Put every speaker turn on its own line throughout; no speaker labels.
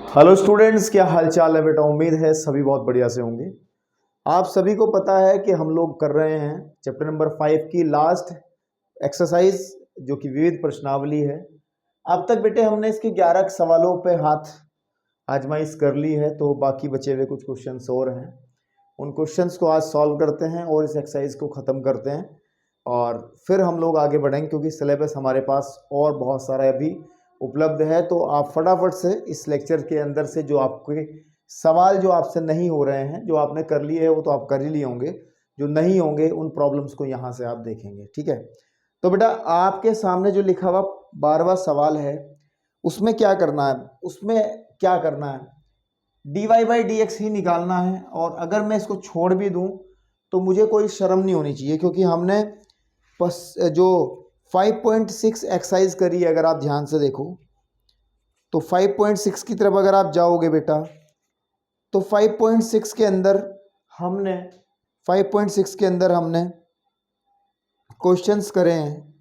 Hello students, क्या हाल चाल है बेटा। उम्मीद है सभी बहुत बढ़िया से होंगे। आप सभी को पता है कि हम लोग कर रहे हैं चैप्टर नंबर 5 की लास्ट एक्सरसाइज, जो कि विविध प्रश्नावली है। अब तक बेटे हमने इसके 11 सवालों पे हाथ आजमाइश कर ली है, तो बाकी बचे हुए कुछ क्वेश्चंस और हैं। उन क्वेश्चंस को आज सॉल्व करते हैं और इस एक्सरसाइज को ख़त्म करते हैं, और फिर हम लोग आगे बढ़ेंगे, क्योंकि सिलेबस हमारे पास और बहुत सारा अभी उपलब्ध है। तो आप फटाफट से इस लेक्चर के अंदर से जो आपके सवाल जो आपसे नहीं हो रहे हैं, जो आपने कर लिए हैं वो तो आप कर ही लिए होंगे, जो नहीं होंगे उन प्रॉब्लम्स को यहाँ से आप देखेंगे। ठीक है, तो बेटा आपके सामने जो लिखा हुआ 12वां सवाल है, उसमें क्या करना है, उसमें क्या करना है, dy बाई डी एक्स ही निकालना है। और अगर मैं इसको छोड़ भी दूं तो मुझे कोई शर्म नहीं होनी चाहिए, क्योंकि हमने जो 5.6 एक्सरसाइज करी है, अगर आप ध्यान से देखो तो 5.6 की तरफ अगर आप जाओगे बेटा, तो 5.6 के अंदर हमने 5.6 के अंदर हमने क्वेश्चंस करे हैं।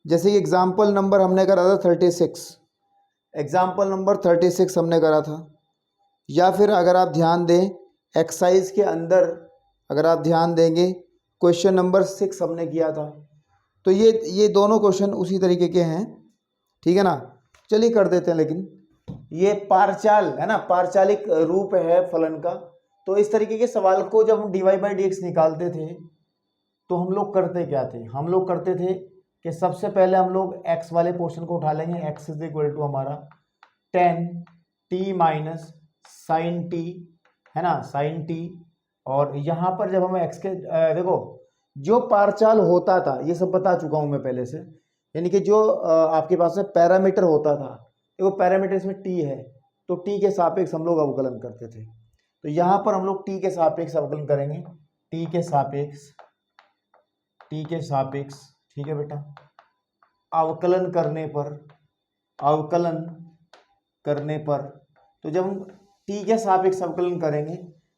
जैसे कि एग्जाम्पल नंबर हमने करा था 36, एग्जाम्पल नंबर 36 हमने करा था। या फिर अगर आप ध्यान दें एक्सरसाइज के अंदर, अगर आप ध्यान देंगे क्वेश्चन नंबर 6 हमने किया था। तो ये दोनों क्वेश्चन उसी तरीके के हैं, ठीक है ना। चलिए कर देते हैं। लेकिन ये पारचाल है ना, पारचालिक रूप है फलन का। तो इस तरीके के सवाल को जब हम dy बाई डी एक्स निकालते थे तो हम लोग करते क्या थे, हम लोग करते थे कि सबसे पहले हम लोग x वाले पोर्शन को उठा लेंगे। x इज इक्वल टू हमारा tan t minus sine t, है ना, साइन टी। और यहाँ पर जब हम x के देखो जो पारचाल होता था, ये सब बता चुका हूँ मैं पहले से, यानी कि जो आपके पास में पैरामीटर होता था, वो पैरामीटर इसमें t है, तो t के सापेक्ष हम लोग अवकलन करते थे। तो यहाँ पर हम लोग t के सापेक्ष अवकलन करेंगे, t के सापेक्ष, t के सापेक्ष, ठीक है बेटा। अवकलन करने पर, अवकलन करने पर, तो जब हम t के सापेक्ष अवकलन करेंगे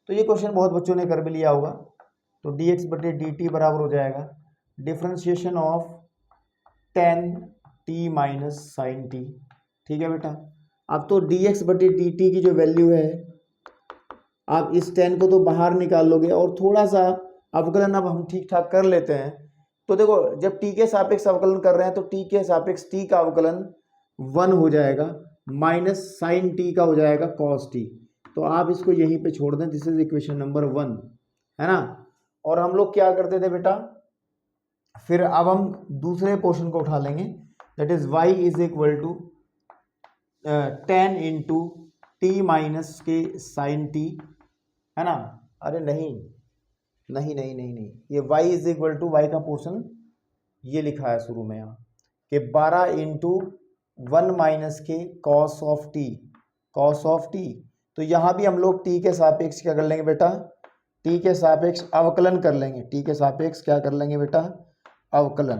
तो ये क्वेश्चन बहुत बच्चों ने कर भी लिया होगा। तो dx बटे dt बराबर हो जाएगा differentiation of tan t minus sine t, ठीक है बेटा। अब तो dx बटे dt की जो वैल्यू है, आप इस tan को तो बाहर निकाल लोगे और थोड़ा सा अवकलन अब हम ठीक ठाक कर लेते हैं। तो देखो जब t के सापेक्ष अवकलन कर रहे हैं तो t के सापेक्ष t का अवकलन 1 हो जाएगा, माइनस साइन t का हो जाएगा cos t। तो आप इसको यहीं पे छोड़ दें, दिस इज इक्वेशन नंबर 1, है ना। और हम लोग क्या करते थे बेटा, फिर अब हम दूसरे पोर्शन को उठा लेंगे, that is y is equal to tan into t minus के साइन टी, है ना। अरे नहीं नहीं नहीं नहीं नहीं, ये y is equal to y का पोर्शन ये लिखा है शुरू में यहाँ कि 12 इंटू 1 माइनस के cos of t, cos of t. तो यहाँ भी हम लोग t के सापेक्ष क्या कर लेंगे बेटा, t के सापेक्ष अवकलन कर लेंगे, t के सापेक्ष क्या कर लेंगे बेटा, अवकलन।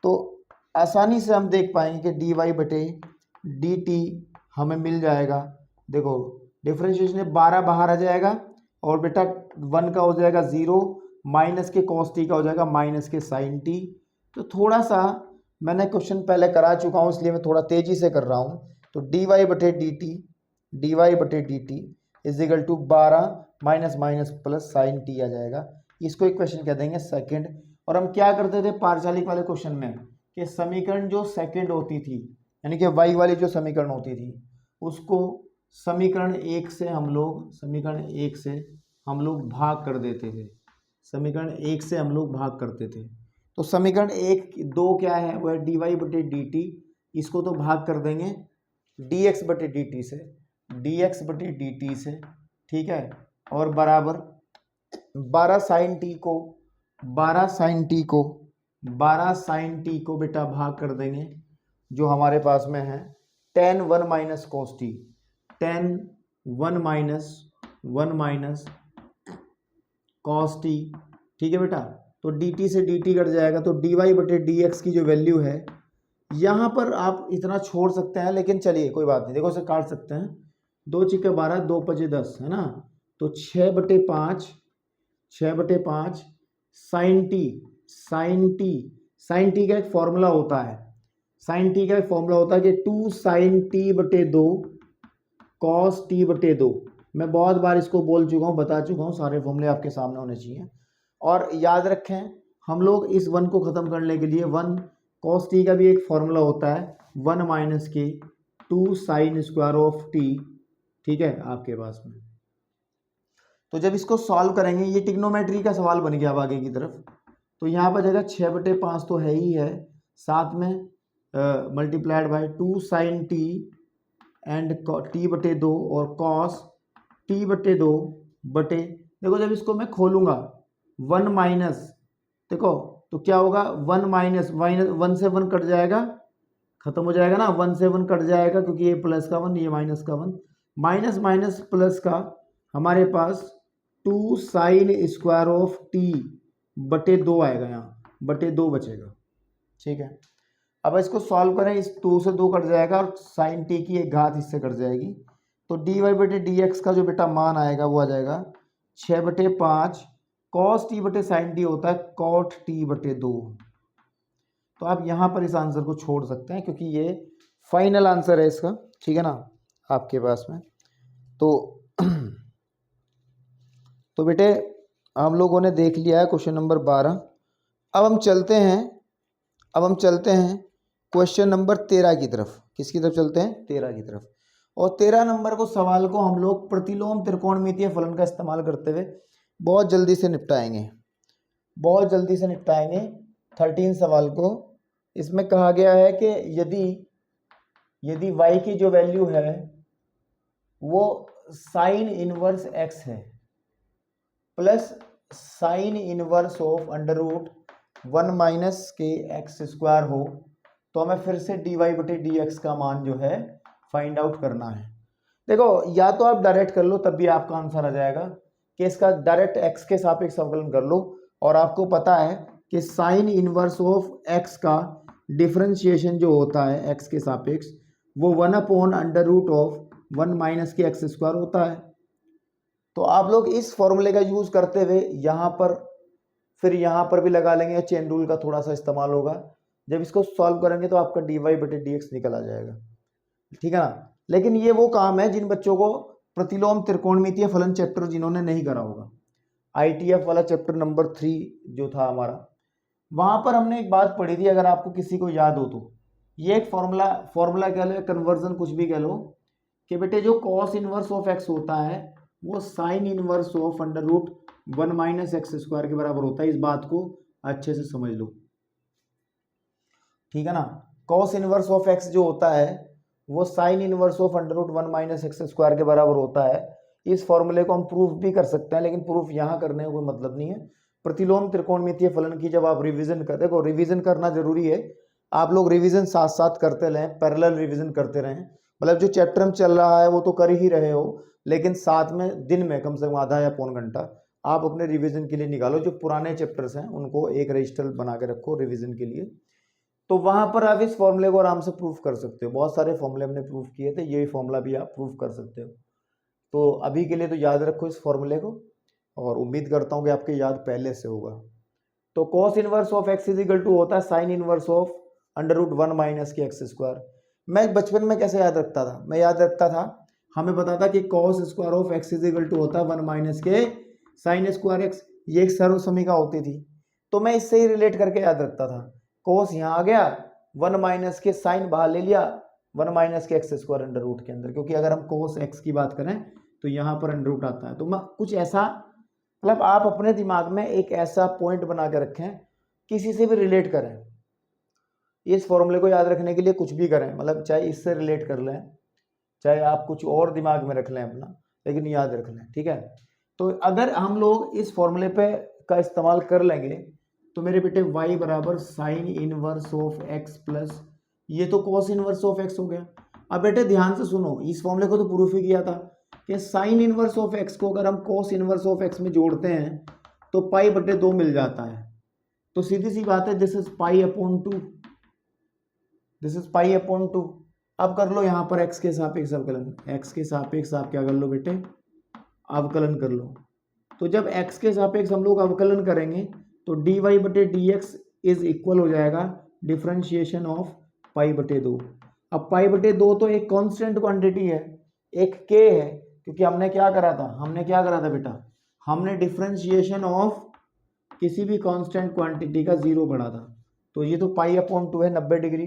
तो आसानी से हम देख पाएंगे कि dy बटे dt हमें मिल जाएगा। देखो डिफरेंशिएशन में 12 बाहर आ जाएगा और बेटा 1 का हो जाएगा 0, माइनस के कॉस टी का हो जाएगा माइनस के साइन टी। तो थोड़ा सा मैंने क्वेश्चन पहले करा चुका हूँ, इसलिए मैं थोड़ा तेजी से कर रहा हूँ। तो dy बटे d t is equal to 12 minus minus plus sign t आ जाएगा। इसको इक्वेशन कह देंगे सेकंड। और हम क्या करते थे पारचालिक वाले क्वेश्चन में कि समीकरण जो सेकंड होती थी, यानी कि y वाली जो समीकरण होती थी, उसको समीकरण 1 से हम लोग भाग कर देते थे, समीकरण 1 से हम लोग भाग करते थे। तो समीकरण 2 क्या है, वो है dy बटे डी टी, इसको तो भाग कर देंगे dx बटे डी टी से, dx बटे डी टी से, ठीक है। और बराबर 12 साइन टी को बेटा भाग कर देंगे जो हमारे पास में है tan 1 minus cos t, tan 1 minus cos t, ठीक है बेटा। तो dt से dt कट जाएगा, तो dy बटे dx की जो वैल्यू है, यहाँ पर आप इतना छोड़ सकते हैं, लेकिन चलिए कोई बात नहीं, देखो इसे काट सकते हैं। 2 × 12 2 × 5 10, है ना। तो 6/5 साइन टी का एक फॉर्मूला होता है, साइन टी का एक फॉर्मूला होता है कि 2 साइन टी बटे 2 कॉस टी बटे 2। मैं बहुत बार इसको बोल चुका हूँ, बता चुका हूँ, सारे फॉर्मूले आपके सामने होने चाहिए। और याद रखें हम लोग इस 1 को ख़त्म करने के लिए 1 कॉस टी का भी एक फॉर्मूला होता है 1 माइनस के 2 साइन स्क्वायर ऑफ टी, ठीक है आपके पास में। तो जब इसको सॉल्व करेंगे, ये टिग्नोमेट्री का सवाल बन गया अब आगे की तरफ, तो यहाँ पर जगह 6/5 तो है ही है, साथ में multiplied by 2 sine t and t बटे 2 और कॉस टी बटे 2 बटे, देखो जब इसको मैं खोलूँगा 1 माइनस, देखो तो क्या होगा 1 माइनस 1 से 1 कट जाएगा, खत्म हो जाएगा ना, 1 से 1 कट जाएगा क्योंकि ये प्लस का 1 ये माइनस का 1, माइनस माइनस प्लस का हमारे पास 2 साइन स्क्वायर ऑफ टी बटे 2 आएगा, यहाँ बटे 2 बचेगा, ठीक है। अब इसको सॉल्व करें, इस 2 से 2 कट जाएगा और साइन टी की एक घात इससे कट जाएगी, तो डी वाई बटे डी एक्स का जो बेटा मान आएगा वो आ जाएगा 6/5 कॉस टी बटे साइन टी होता है कॉट टी बटे 2। तो आप यहाँ पर इस आंसर को छोड़ सकते हैं क्योंकि ये फाइनल आंसर है इसका, ठीक है ना आपके पास में। तो बेटे हम लोगों ने देख लिया है क्वेश्चन नंबर 12। अब हम चलते हैं क्वेश्चन नंबर 13 की तरफ। किसकी तरफ चलते हैं? 13 की तरफ। और 13 नंबर को सवाल को हम लोग प्रतिलोम त्रिकोणमितीय फलन का इस्तेमाल करते हुए बहुत जल्दी से निपटाएंगे 13 सवाल को। इसमें कहा गया है कि यदि y की जो वैल्यू है वो साइन इनवर्स x है plus sine inverse of under root 1 minus के एक्स स्क्वायर हो, तो हमें फिर से डी वाई बटे डी एक्स का मान जो है फाइंड आउट करना है। देखो या तो आप डायरेक्ट कर लो तब भी आपका आंसर आ जाएगा कि इसका डायरेक्ट एक्स के सापेक्ष अवकलन कर लो, और आपको पता है कि साइन इनवर्स ऑफ एक्स का डिफरेंशिएशन जो होता है एक्स के सापेक्ष वो 1 upon under root of 1 minus के एक्स स्क्वायर होता है। तो आप लोग इस फॉर्मूले का यूज करते हुए यहाँ पर फिर यहाँ पर भी लगा लेंगे, चेन रूल का थोड़ा सा इस्तेमाल होगा। जब इसको सॉल्व करेंगे तो आपका डी वाई बटे डी एक्स निकल आ जाएगा, ठीक है ना। लेकिन ये वो काम है जिन बच्चों को प्रतिलोम त्रिकोणमितीय फलन चैप्टर जिन्होंने नहीं करा होगा, ITF वाला चैप्टर नंबर 3 जो था हमारा, वहां पर हमने एक बात पढ़ी थी, अगर आपको किसी को याद हो तो, ये एक फॉर्मूला कह लो, कन्वर्जन कुछ भी कह लो, कि बेटे जो कॉस इनवर्स ऑफ एक्स होता है वो sine inverse of under root 1 minus x square के बराबर होता है। इस बात को अच्छे से समझ लो, ठीक है ना। कॉस इनवर्स ऑफ एक्स जो होता है वो sine inverse of under root 1 minus x square के बराबर होता है। इस फॉर्मूले को हम प्रूफ भी कर सकते हैं, लेकिन प्रूफ यहाँ करने का कोई मतलब नहीं है। प्रतिलोम त्रिकोणमितीय फलन की जब आप रिवीजन कर, देखो रिवीजन करना जरूरी है, आप लोग रिवीजन साथ साथ करते रहें, पैरेलल रिवीजन करते रहें। मतलब जो चैप्टर में चल रहा है वो तो कर ही रहे हो, लेकिन साथ में दिन में कम से कम आधा या पौन घंटा आप अपने रिवीजन के लिए निकालो। जो पुराने चैप्टर्स हैं उनको एक रजिस्टर बना के रखो रिवीजन के लिए, तो वहां पर आप इस फॉर्मूले को आराम से प्रूफ कर सकते हो। बहुत सारे फॉर्मूले हमने प्रूफ किए थे, यही फॉर्मूला भी आप प्रूफ कर सकते हो। तो अभी के लिए तो याद रखो इस फॉर्मूले को, और उम्मीद करता हूँ कि आपके याद पहले से होगा। तो cos inverse of x is equal to होता है sine inverse of under root 1 minus के एक्स स्क्वायर। मैं बचपन में कैसे याद रखता था? मैं याद रखता था, हमें पता था कि cos square of x is equal to होता है 1 माइनस के साइन स्क्वायर एक्स, ये एक सर्व समीका होती थी, तो मैं इससे ही रिलेट करके याद रखता था। कोस यहाँ आ गया, 1 माइनस के साइन बाहर ले लिया, 1 माइनस के एक्स स्क्वायर अंडर रूट के अंदर, क्योंकि अगर हम कोस एक्स की बात करें तो यहाँ पर अंडर रूट आता है। तो मैं कुछ ऐसा, मतलब आप अपने दिमाग में एक ऐसा पॉइंट बना के रखें, किसी से भी रिलेट करें। इस फॉर्मूले को याद रखने के लिए कुछ भी करें, मतलब चाहे इससे रिलेट कर लें, चाहे आप कुछ और दिमाग में रख लें अपना, लेकिन याद रख लें, ठीक है। तो अगर हम लोग इस फॉर्मूले पे का इस्तेमाल कर लेंगे तो मेरे बेटे y बराबर sign inverse of x plus ये तो कॉस इनवर्स ऑफ x हो गया। अब बेटे ध्यान से सुनो, इस फॉर्मूले को तो प्रूफ ही किया था कि साइन इनवर्स ऑफ x को अगर हम कॉस इनवर्स ऑफ x में जोड़ते हैं तो पाई बटे 2 मिल जाता है। तो सीधी सी बात है, this is pi upon 2, this is pi upon 2। अब कर लो यहाँ पर x के सापेक्ष अवकलन, x के सापेक्ष आप क्या कर लो बेटे, अवकलन कर लो। तो जब x के सापेक्ष हम लोग अवकलन करेंगे तो dy बटे dx इज इक्वल हो जाएगा डिफरेंशिएशन ऑफ पाई बटे 2। अब पाई बटे 2 तो एक कांस्टेंट क्वांटिटी है, एक के है, क्योंकि हमने क्या करा था बेटा, हमने डिफरेंशिएशन ऑफ किसी भी कांस्टेंट क्वांटिटी का 0 बढ़ा था। तो ये तो पाई अपॉन 2 है 90 डिग्री,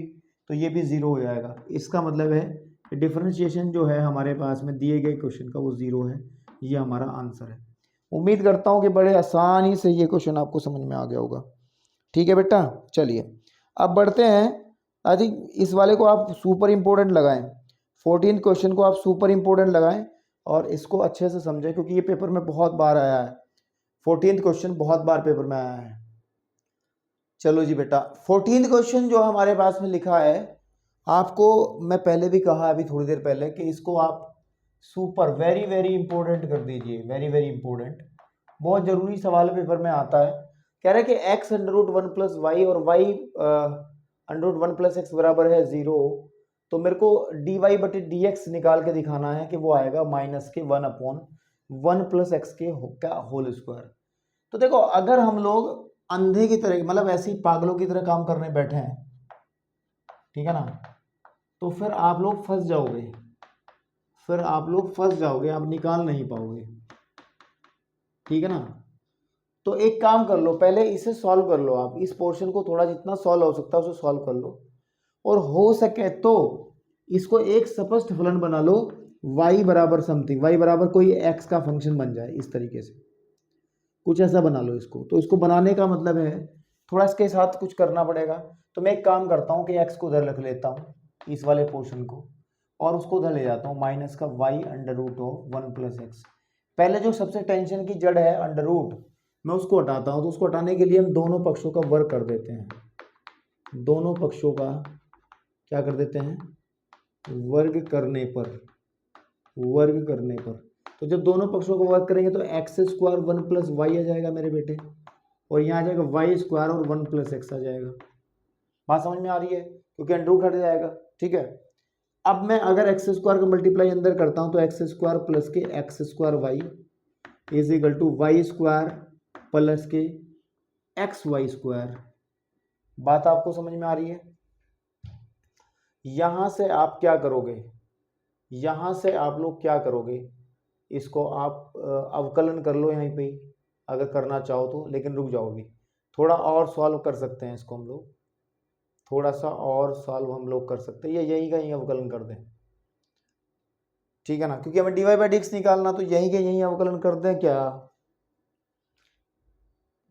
तो ये भी 0 हो जाएगा। इसका मतलब है कि डिफरेंशिएशन जो है हमारे पास में दिए गए क्वेश्चन का वो 0 है। ये हमारा आंसर है। उम्मीद करता हूँ कि बड़े आसानी से ये क्वेश्चन आपको समझ में आ गया होगा। ठीक है बेटा, चलिए अब बढ़ते हैं। आई थिंक इस वाले को आप सुपर इम्पोर्टेंट लगाएं, 14 क्वेश्चन को आप सुपर इम्पोर्टेंट लगाएं और इसको अच्छे से समझें, क्योंकि ये पेपर में बहुत बार आया है। 14 क्वेश्चन बहुत बार पेपर में आया है। चलो जी बेटा, 14 क्वेश्चन जो हमारे पास में लिखा है, आपको मैं पहले भी कहा अभी थोड़ी देर पहले कि इसको आप सुपर वेरी वेरी इंपॉर्टेंट कर दीजिए। वेरी वेरी इंपॉर्टेंट, बहुत जरूरी सवाल पेपर में आता है। कह रहे हैं कि x under root 1 plus y और y under root 1 plus x बराबर है 0, तो मेरे को डी वाई बटे डी एक्स निकाल के दिखाना है कि वो आएगा माइनस के 1 अपॉन 1 प्लस एक्स के होल स्क्वायर। तो देखो, अगर हम लोग अंधे की तरह, मतलब ऐसे ही पागलों की तरह काम करने बैठे हैं, ठीक है ना, तो फिर आप लोग फंस जाओगे, आप निकाल नहीं पाओगे। ठीक है ना, तो एक काम कर लो, पहले इसे सॉल्व कर लो। आप इस पोर्शन को थोड़ा जितना सॉल्व हो सकता है उसे सॉल्व कर लो, और हो सके तो इसको एक स्पष्ट फलन बना लो, y बराबर समथिंग, y बराबर कोई x का फंक्शन बन जाए, इस तरीके से कुछ ऐसा बना लो इसको। तो इसको बनाने का मतलब है थोड़ा इसके साथ कुछ करना पड़ेगा। तो मैं एक काम करता हूँ कि x को उधर रख लेता हूँ, इस वाले पोर्शन को, और उसको उधर ले जाता हूँ, माइनस का y under root of 1 plus x. पहले जो सबसे टेंशन की जड़ है अंडर रूट, मैं उसको हटाता हूँ। तो उसको हटाने के लिए हम दोनों पक्षों का वर्ग कर देते हैं, दोनों पक्षों का क्या कर देते हैं, वर्ग करने पर। तो जब दोनों पक्षों को वर्ग करेंगे तो एक्स स्क्वायर 1 प्लस वाई आ जाएगा मेरे बेटे, और यहाँ आ जाएगा वाई स्क्वायर और 1 प्लस एक्स आ जाएगा। बात समझ में आ रही है, क्योंकि अंडर रूट हट जाएगा। ठीक है, अब मैं अगर एक्स स्क्वायर का मल्टीप्लाई अंदर करता हूँ तो एक्स स्क्वायर प्लस के x square Y is equal to y square plus के एक्स वाई स्क्वायर। बात आपको समझ में आ रही है। यहां से आप क्या करोगे, यहां से आप लोग क्या करोगे, इसको आप अवकलन कर लो यहीं पे ही, अगर करना चाहो तो, लेकिन रुक जाओगे, थोड़ा और सॉल्व कर सकते हैं इसको हम लोग, थोड़ा सा और सॉल्व हम लोग कर सकते हैं, ये यहीं का यहीं अवकलन कर दें। ठीक है ना, क्योंकि हमें d y by d x निकालना, तो यहीं के यहीं अवकलन कर दें क्या।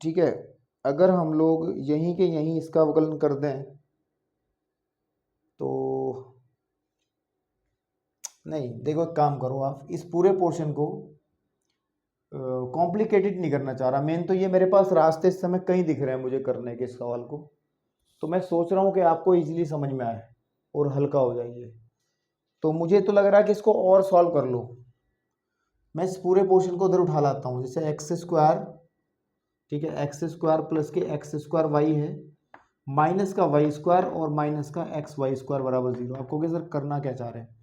ठीक है, अगर हम लोग यहीं के यहीं इसका अवकलन कर दें तो नहीं, देखो एक काम करो, आप इस पूरे पोर्शन को कॉम्प्लिकेटेड नहीं करना चाह रहा। मेन तो ये मेरे पास रास्ते इस समय कई दिख रहे हैं मुझे करने के इस सवाल को, तो मैं सोच रहा हूँ कि आपको इजीली समझ में आए और हल्का हो जाइए। तो मुझे तो लग रहा है कि इसको और सॉल्व कर लो। मैं इस पूरे पोर्शन को उधर उठा लाता हूँ, जैसे एक्स स्क्वायर, ठीक है, एक्स स्क्वायर प्लस के एक्स स्क्वायर वाई है, माइनस का वाई स्क्वायर और माइनस का एक्स वाई स्क्वायर बराबर 0। आपको क्या सर करना क्या चाह रहे हैं,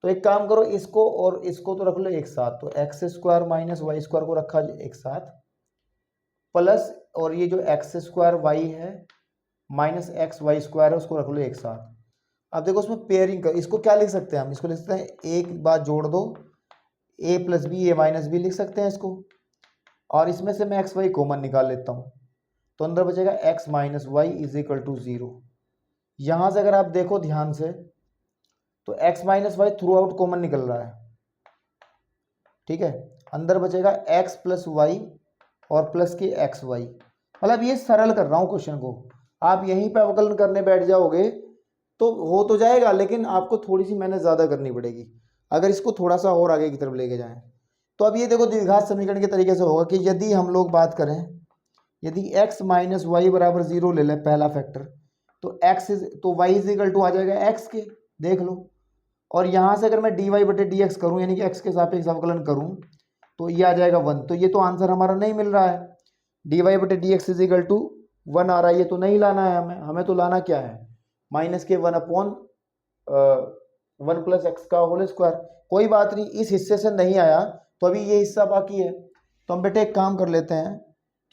तो एक काम करो, इसको और इसको तो रख लो एक साथ, तो x square minus y square को रखा एक साथ, प्लस और ये जो एक्स स्क्वायर वाई है माइनस एक्स वाई स्क्वायर है उसको रख लो एक साथ। अब देखो उसमें पेयरिंग कर, इसको क्या लिख सकते हैं हम, इसको लिख सकते हैं एक बात जोड़ दो, ए प्लस बी, ए माइनस बी लिख सकते हैं इसको, और इसमें से मैं एक्स वाई कॉमन निकाल लेता हूँ, तो अंदर बचेगा x minus y is equal to 0। यहाँ से अगर आप देखो ध्यान से तो x minus y throughout common निकल रहा है। ठीक है, अंदर बचेगा एक्स प्लस वाई और प्लस के एक्स वाई। मतलब ये सरल कर रहा हूँ क्वेश्चन को, आप यहीं पे अवकलन करने बैठ जाओगे तो हो तो जाएगा, लेकिन आपको थोड़ी सी मेहनत ज़्यादा करनी पड़ेगी अगर इसको थोड़ा सा और आगे की तरफ लेके जाएं। तो अब ये देखो द्विघात समीकरण के तरीके से होगा कि यदि हम लोग बात करें, यदि x माइनस वाई बराबर 0 ले लें पहला फैक्टर, तो x तो y इज इक्वल टू आ जाएगा x के, देख लो। और यहाँ से अगर मैं डी वाई बटे डी एक्स करूँ, यानी कि x के सापेक्ष अवकलन करूँ, तो ये आ जाएगा 1। तो ये तो आंसर हमारा नहीं मिल रहा है, डी वाई बटे d x is equal to 1 आ रहा है, ये तो नहीं लाना है हमें। हमें तो लाना क्या है, माइनस के 1 अपॉन 1 प्लस एक्स का होल स्क्वायर। कोई बात नहीं, इस हिस्से से नहीं आया तो अभी ये हिस्सा बाकी है, तो हम बेटे एक काम कर लेते हैं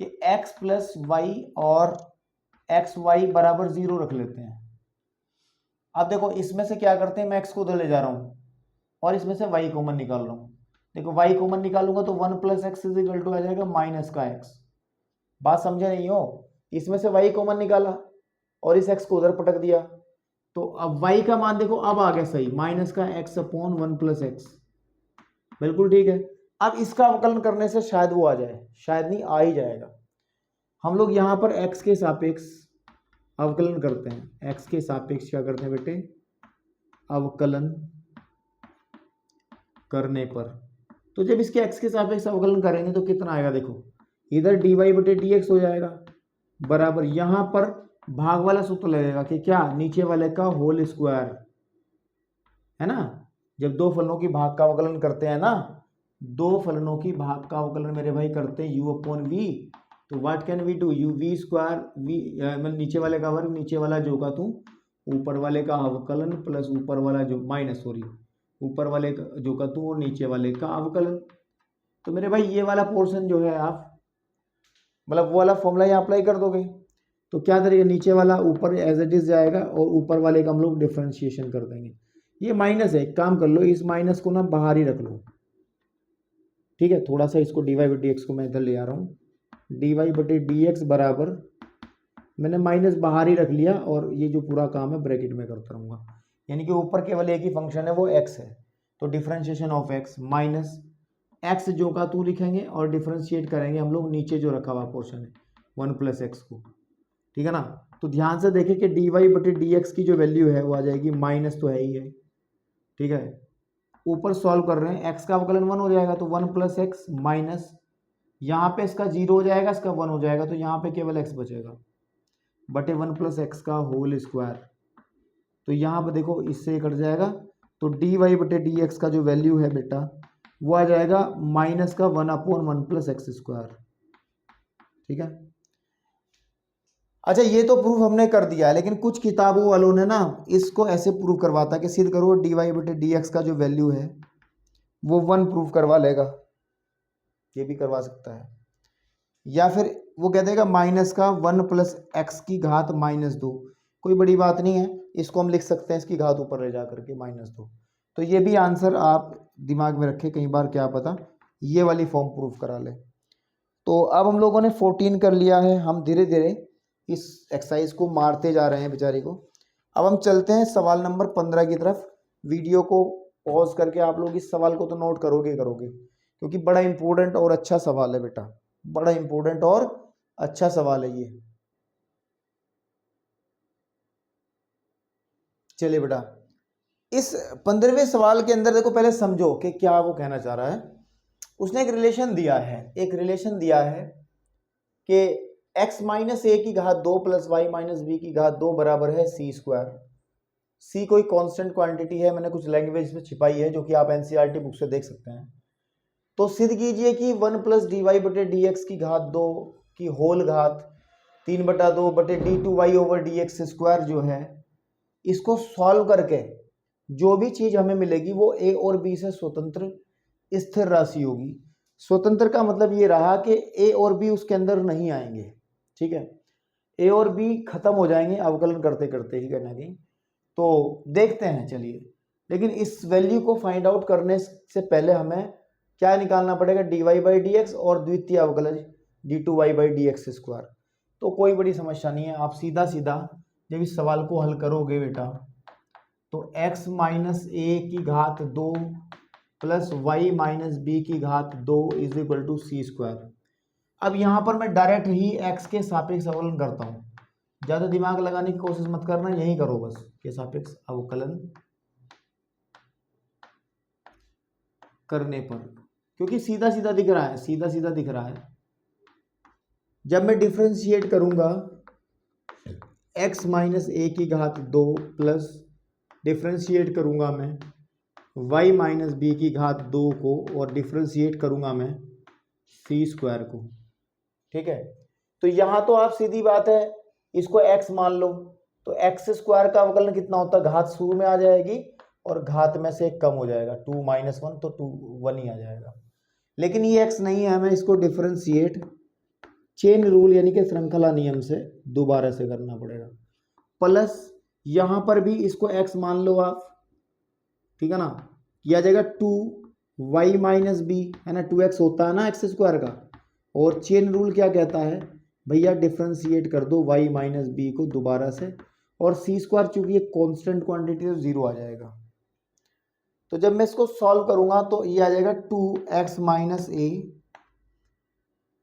कि x प्लस वाई और एक्स वाई बराबर 0 रख लेते हैं। अब देखो इसमें से क्या करते हैं, मैं x को उधर ले जा रहा हूँ, और इसमें से y कॉमन निकाल रहा हूँ। देखो y कॉमन निकालूंगा तो 1 + x = आ जाएगा माइनस का x। बात समझे नहीं हो? इसमें से y कॉमन निकाला और इस x को उधर पटक दिया, तो अब y का मान देखो अब आ गया सही, माइनस का x/1 + x। बिल्कुल ठीक है। अब इसका अवकलन करने से शायद वो आ जाए, शायद नहीं, आ ही जाएगा। हम लोग यहाँ पर x के सापेक्ष अवकलन करते हैं। x के सापेक्ष क्या करते हैं बेटे? अवकलन करने पर, तो जब इसके x के सापेक्ष अवकलन करेंगे तो कितना आएगा? देखो इधर dy/dx हो जाएगा बराबर, यहाँ पर भाग वाला सूत्र लगेगा कि क्या, नीचे वाले का होल स्क्वायर, है ना। जब दो फलनों की भाग का अवकलन करते हैं ना, दो फलनों की भाग का अवकलन मेरे भाई करते हैं u/v, तो what can we do? u(v²) मतलब नीचे वाले का वर्ग, नीचे वाला जो का तू, ऊपर वाले का अवकलन प्लस ऊपर वाला जो माइनस, सॉरी, ऊपर वाले का जो का तू और नीचे वाले का अवकलन। तो मेरे भाई ये वाला पोर्शन जो है आप मतलब वो वाला फॉर्मूला यहाँ अप्लाई कर दोगे तो क्या करेगा, नीचे वाला ऊपर एज इट इज जाएगा और ऊपर वाले का हम लोग डिफ्रेंशिएशन कर देंगे। ये माइनस है, एक काम कर लो, इस माइनस को ना बाहर ही रख लो, ठीक है। थोड़ा सा इसको dy/dx को मैं इधर ले आ रहा हूँ, dy/dx बराबर, मैंने माइनस बाहर ही रख लिया और ये जो पूरा काम है ब्रैकेट में करता रहूँगा, यानी कि ऊपर केवल एक ही फंक्शन है वो x है, तो differentiation of x minus x जो का तू लिखेंगे और डिफ्रेंशिएट करेंगे हम लोग नीचे जो रखा हुआ पोर्शन है 1 + x को, ठीक है ना। तो ध्यान से देखें कि dy/dx की जो वैल्यू है वो आ जाएगी, माइनस तो है ही है, ठीक है। ऊपर सॉल्व कर रहे हैं, x का अवकलन 1 हो जाएगा तो 1 + x माइनस, यहाँ पे इसका 0 हो जाएगा, इसका 1 हो जाएगा, तो यहाँ पे केवल x बचेगा बटे 1 + x का होल स्क्वायर। तो यहाँ पे देखो इससे कट जाएगा, तो dy/dx का जो वैल्यू है बेटा वो आ जाएगा माइनस का 1/1 + x², ठीक है। अच्छा ये तो प्रूफ हमने कर दिया है, लेकिन कुछ किताबों वालों ने ना इसको ऐसे प्रूफ करवाता कि सिद्ध करो dy/dx का जो वैल्यू है वो 1 प्रूफ करवा लेगा, ये भी करवा सकता है, या फिर वो कह देगा माइनस का 1 + x⁻²। कोई बड़ी बात नहीं है, इसको हम लिख सकते हैं इसकी घात ऊपर ले जा करके -2। तो ये भी आंसर आप दिमाग में रखें, कई बार क्या पता ये वाली फॉर्म प्रूफ करा ले। तो अब हम लोगों ने 14 कर लिया है, हम धीरे धीरे इस एक्सरसाइज को मारते जा रहे हैं बेचारे को। अब हम चलते हैं सवाल नंबर 15 की तरफ। वीडियो को पॉज करके आप लोग इस सवाल को तो नोट करोगे क्योंकि बड़ा इंपॉर्टेंट और अच्छा सवाल है बेटा, बड़ा इंपॉर्टेंट और अच्छा सवाल है ये। चलिए बेटा, इस 15वें सवाल के अंदर देखो, पहले समझो कि क्या वो कहना चाह रहा है। उसने एक रिलेशन दिया है, कि x - a⁻² + y - b² बराबर है c²। c कोई कांस्टेंट क्वांटिटी है, मैंने कुछ लैंग्वेज में छिपाई है जो कि आप एनसीईआरटी बुक से देख सकते हैं। तो सिद्ध कीजिए कि 1 + dy/dx² की होल घात 3/2/d2y/dx² जो है, इसको सॉल्व करके जो भी चीज हमें मिलेगी वो a और b से स्वतंत्र स्थिर राशि होगी। स्वतंत्र का मतलब ये रहा कि a और b उसके अंदर नहीं आएंगे, ठीक है। a और b खत्म हो जाएंगे अवकलन करते करते ही कहीं ना कहीं। तो देखते हैं चलिए, लेकिन इस वैल्यू को फाइंड आउट करने से पहले हमें क्या निकालना पड़ेगा, dy/dx और द्वितीय अवकलज d2y/dx²। तो कोई बड़ी समस्या नहीं है, आप सीधा सीधा जब इस सवाल को हल करोगे बेटा तो x - a⁻² + y - b² = c²। अब यहाँ पर मैं डायरेक्ट ही x के सापेक्ष अवकलन करता हूँ, ज़्यादा दिमाग लगाने की कोशिश मत करना, यही करो बस, के सापेक्ष अवकलन करने पर, क्योंकि सीधा सीधा दिख रहा है। जब मैं डिफ्रेंशिएट करूंगा x - a⁻² प्लस डिफ्रेंशिएट करूंगा मैं y - b² को और डिफ्रेंशिएट करूंगा मैं c² को, ठीक है। तो यहाँ तो आप सीधी बात है इसको x मान लो, तो x² का अवकलन कितना होता है, घात शुरू में आ जाएगी और घात में से कम हो जाएगा, 2 - 1 तो 2 1 ही आ जाएगा। लेकिन ये x नहीं है, हमें इसको डिफ्रेंशिएट चेन रूल यानी कि श्रृंखला नियम से दोबारा से करना पड़ेगा। प्लस यहाँ पर भी इसको x मान लो आप, ठीक है ना, ये आ जाएगा 2y माइनस बी, है ना, 2x होता है ना एक्स स्क्वायर का। और चेन रूल क्या कहता है भैया, डिफ्रेंशिएट कर दो y माइनस बी को दोबारा से, और सी स्क्वायर चूंकि एक कांस्टेंट क्वांटिटी तो जीरो आ जाएगा। तो जब मैं इसको सॉल्व करूंगा तो ये आ जाएगा 2x माइनस ए,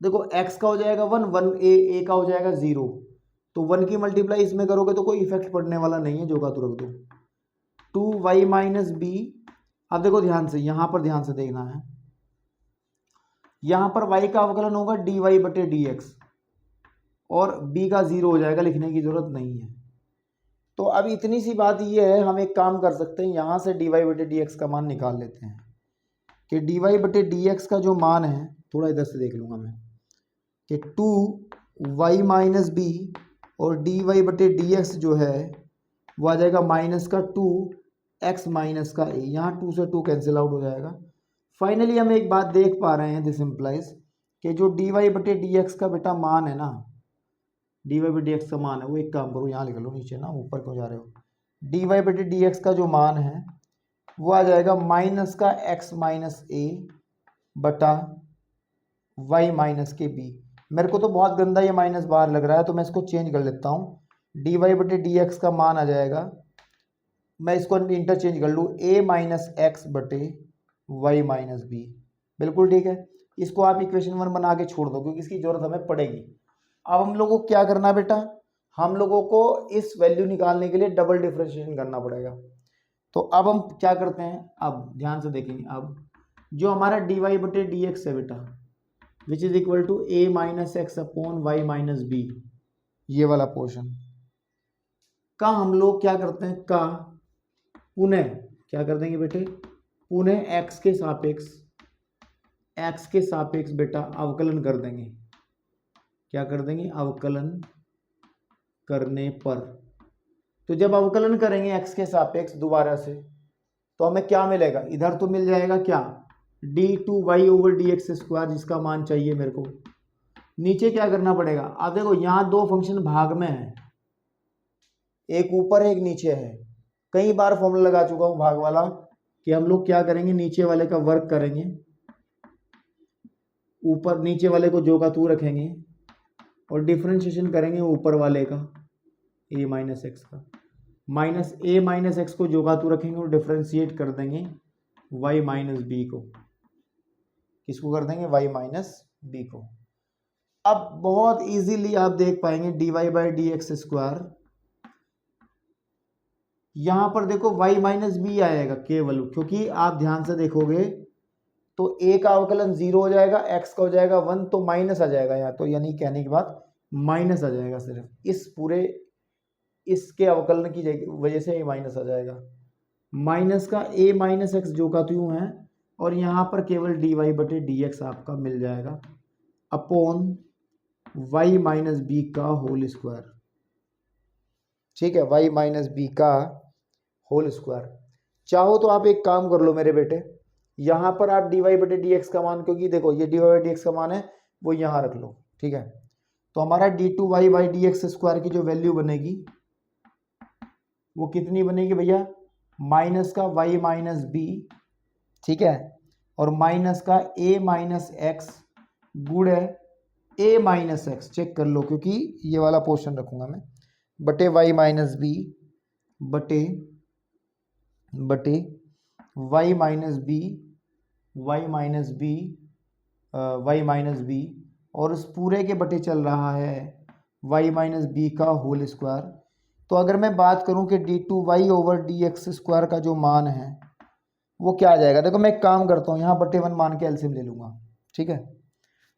देखो x का हो जाएगा 1, 1 ए का हो जाएगा 0, तो 1 की मल्टीप्लाई इसमें करोगे तो कोई इफेक्ट पड़ने वाला नहीं है, जो का तो रख दो। 2y माइनस बी, अब देखो ध्यान से, यहाँ पर ध्यान से देखना है, यहाँ पर y का अवकलन होगा dy बटे dx, और b का 0 हो जाएगा, लिखने की जरूरत नहीं है। तो अब इतनी सी बात ये है, हम एक काम कर सकते हैं, यहाँ से dy बटे dx का मान निकाल लेते हैं कि dy बटे dx का जो मान है, थोड़ा इधर से देख लूँगा मैं, कि 2y माइनस बी और dy बटे dx जो है वो आ जाएगा माइनस का 2x माइनस का a, यहाँ 2 से 2 कैंसिल आउट हो जाएगा। फाइनली हम एक बात देख पा रहे हैं, दिस इम्प्लाइज कि जो dy बटे dx का बेटा मान है ना, dy बटे dx का मान है, वो एक काम करो यहाँ लिख लो नीचे ना, ऊपर क्यों जा रहे हो, dy बटे dx का जो मान है वो आ जाएगा माइनस का x माइनस a बटा y माइनस के b। मेरे को तो बहुत गंदा ये माइनस बाहर लग रहा है, तो मैं इसको चेंज कर लेता हूँ, dy बटे dx का मान आ जाएगा, मैं इसको इंटरचेंज कर लूँ, a माइनस एक्स बटे वाई माइनस बी। बिल्कुल ठीक है, इसको आप इक्वेशन 1 बना के छोड़ दो क्योंकि इसकी जरूरत हमें पड़ेगी। अब हम लोगों को क्या करना बेटा, हम लोगों को इस वैल्यू निकालने के लिए डबल डिफरेंशिएशन करना पड़ेगा। तो अब हम क्या करते हैं, अब ध्यान से देखेंगे, अब जो हमारा dy बटे dx है बेटा, which is equal to a minus x upon y minus b, ये वाला पोर्शन का हम लोग क्या करते हैं, का पुनः क्या कर देंगे बेटे, पुनः x के सापेक्ष बेटा अवकलन कर देंगे। क्या कर देंगे, अवकलन करने पर, तो जब अवकलन करेंगे x के सापेक्ष दोबारा से, तो हमें क्या मिलेगा, इधर तो मिल जाएगा क्या, d2y ओवर dx स्क्वायर, जिसका मान चाहिए मेरे को। नीचे क्या करना पड़ेगा, अब देखो यहाँ दो फंक्शन भाग में है, एक ऊपर है एक नीचे है। कई बार फॉर्मूला लगा चुका हूं भाग वाला कि हम लोग क्या करेंगे, नीचे वाले का वर्क करेंगे, ऊपर नीचे वाले को जो का तू रखेंगे, और डिफरेंशिएशन करेंगे ऊपर वाले का a माइनस एक्स का, माइनस a माइनस एक्स को जो का तू रखेंगे और डिफरेंशिएट कर देंगे y माइनस बी को। किसको कर देंगे, y माइनस बी को। अब बहुत इजीली आप देख पाएंगे dy by d x square, यहां पर देखो y माइनस बी आएगा केवल, क्योंकि आप ध्यान से देखोगे तो a का अवकलन 0 हो जाएगा, x का हो जाएगा 1, तो माइनस आ जाएगा यहाँ, तो यानी कहने की बात माइनस आ जाएगा, सिर्फ इस पूरे इसके अवकलन की वजह से ये माइनस आ जाएगा। माइनस का a माइनस एक्स जो का त्यों है, और यहाँ पर केवल dy बटे dx आपका मिल जाएगा अपॉन y माइनस बी का होल स्क्वायर। ठीक है, y माइनस बी का होल स्क्वायर। चाहो तो आप एक काम कर लो मेरे बेटे, यहाँ पर आप dy बटे dx का मान, क्योंकि देखो ये dy बटे dx का मान है वो यहाँ रख लो, ठीक है। तो हमारा d2y by d x square की जो वैल्यू बनेगी वो कितनी बनेगी भैया, माइनस का y माइनस बी, ठीक है, और माइनस का a माइनस एक्स गुणे a माइनस एक्स, चेक कर लो क्योंकि ये वाला पोर्शन रखूंगा मैं, बटे y माइनस बी बटे y minus b, y minus b, y minus b, और उस पूरे के बटे चल रहा है y माइनस बी का होल स्क्वायर। तो अगर मैं बात करूं कि d2y over D x square का जो मान है वो क्या आ जाएगा, देखो मैं एक काम करता हूँ, यहाँ बटे 1 मान के एलसीएम ले लूँगा, ठीक है,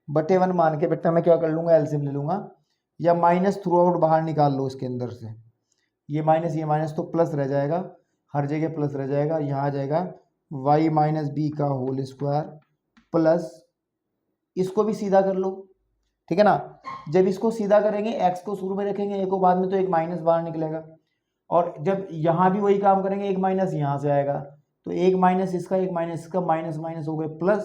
बटे 1 मान के बेटा मैं क्या कर लूँगा, एलसीएम ले लूँगा, या माइनस थ्रू आउट बाहर निकाल लो इसके अंदर से, ये माइनस तो प्लस रह जाएगा, हर जगह प्लस रह जाएगा, यहाँ आ जाएगा y माइनस बी का होल स्क्वायर प्लस, इसको भी सीधा कर लो, ठीक है ना। जब इसको सीधा करेंगे x को शुरू में रखेंगे, a को बाद में, तो एक माइनस बाहर निकलेगा, और जब यहाँ भी वही काम करेंगे एक माइनस यहाँ से आएगा, तो एक माइनस इसका एक माइनस इसका, माइनस माइनस हो गए प्लस,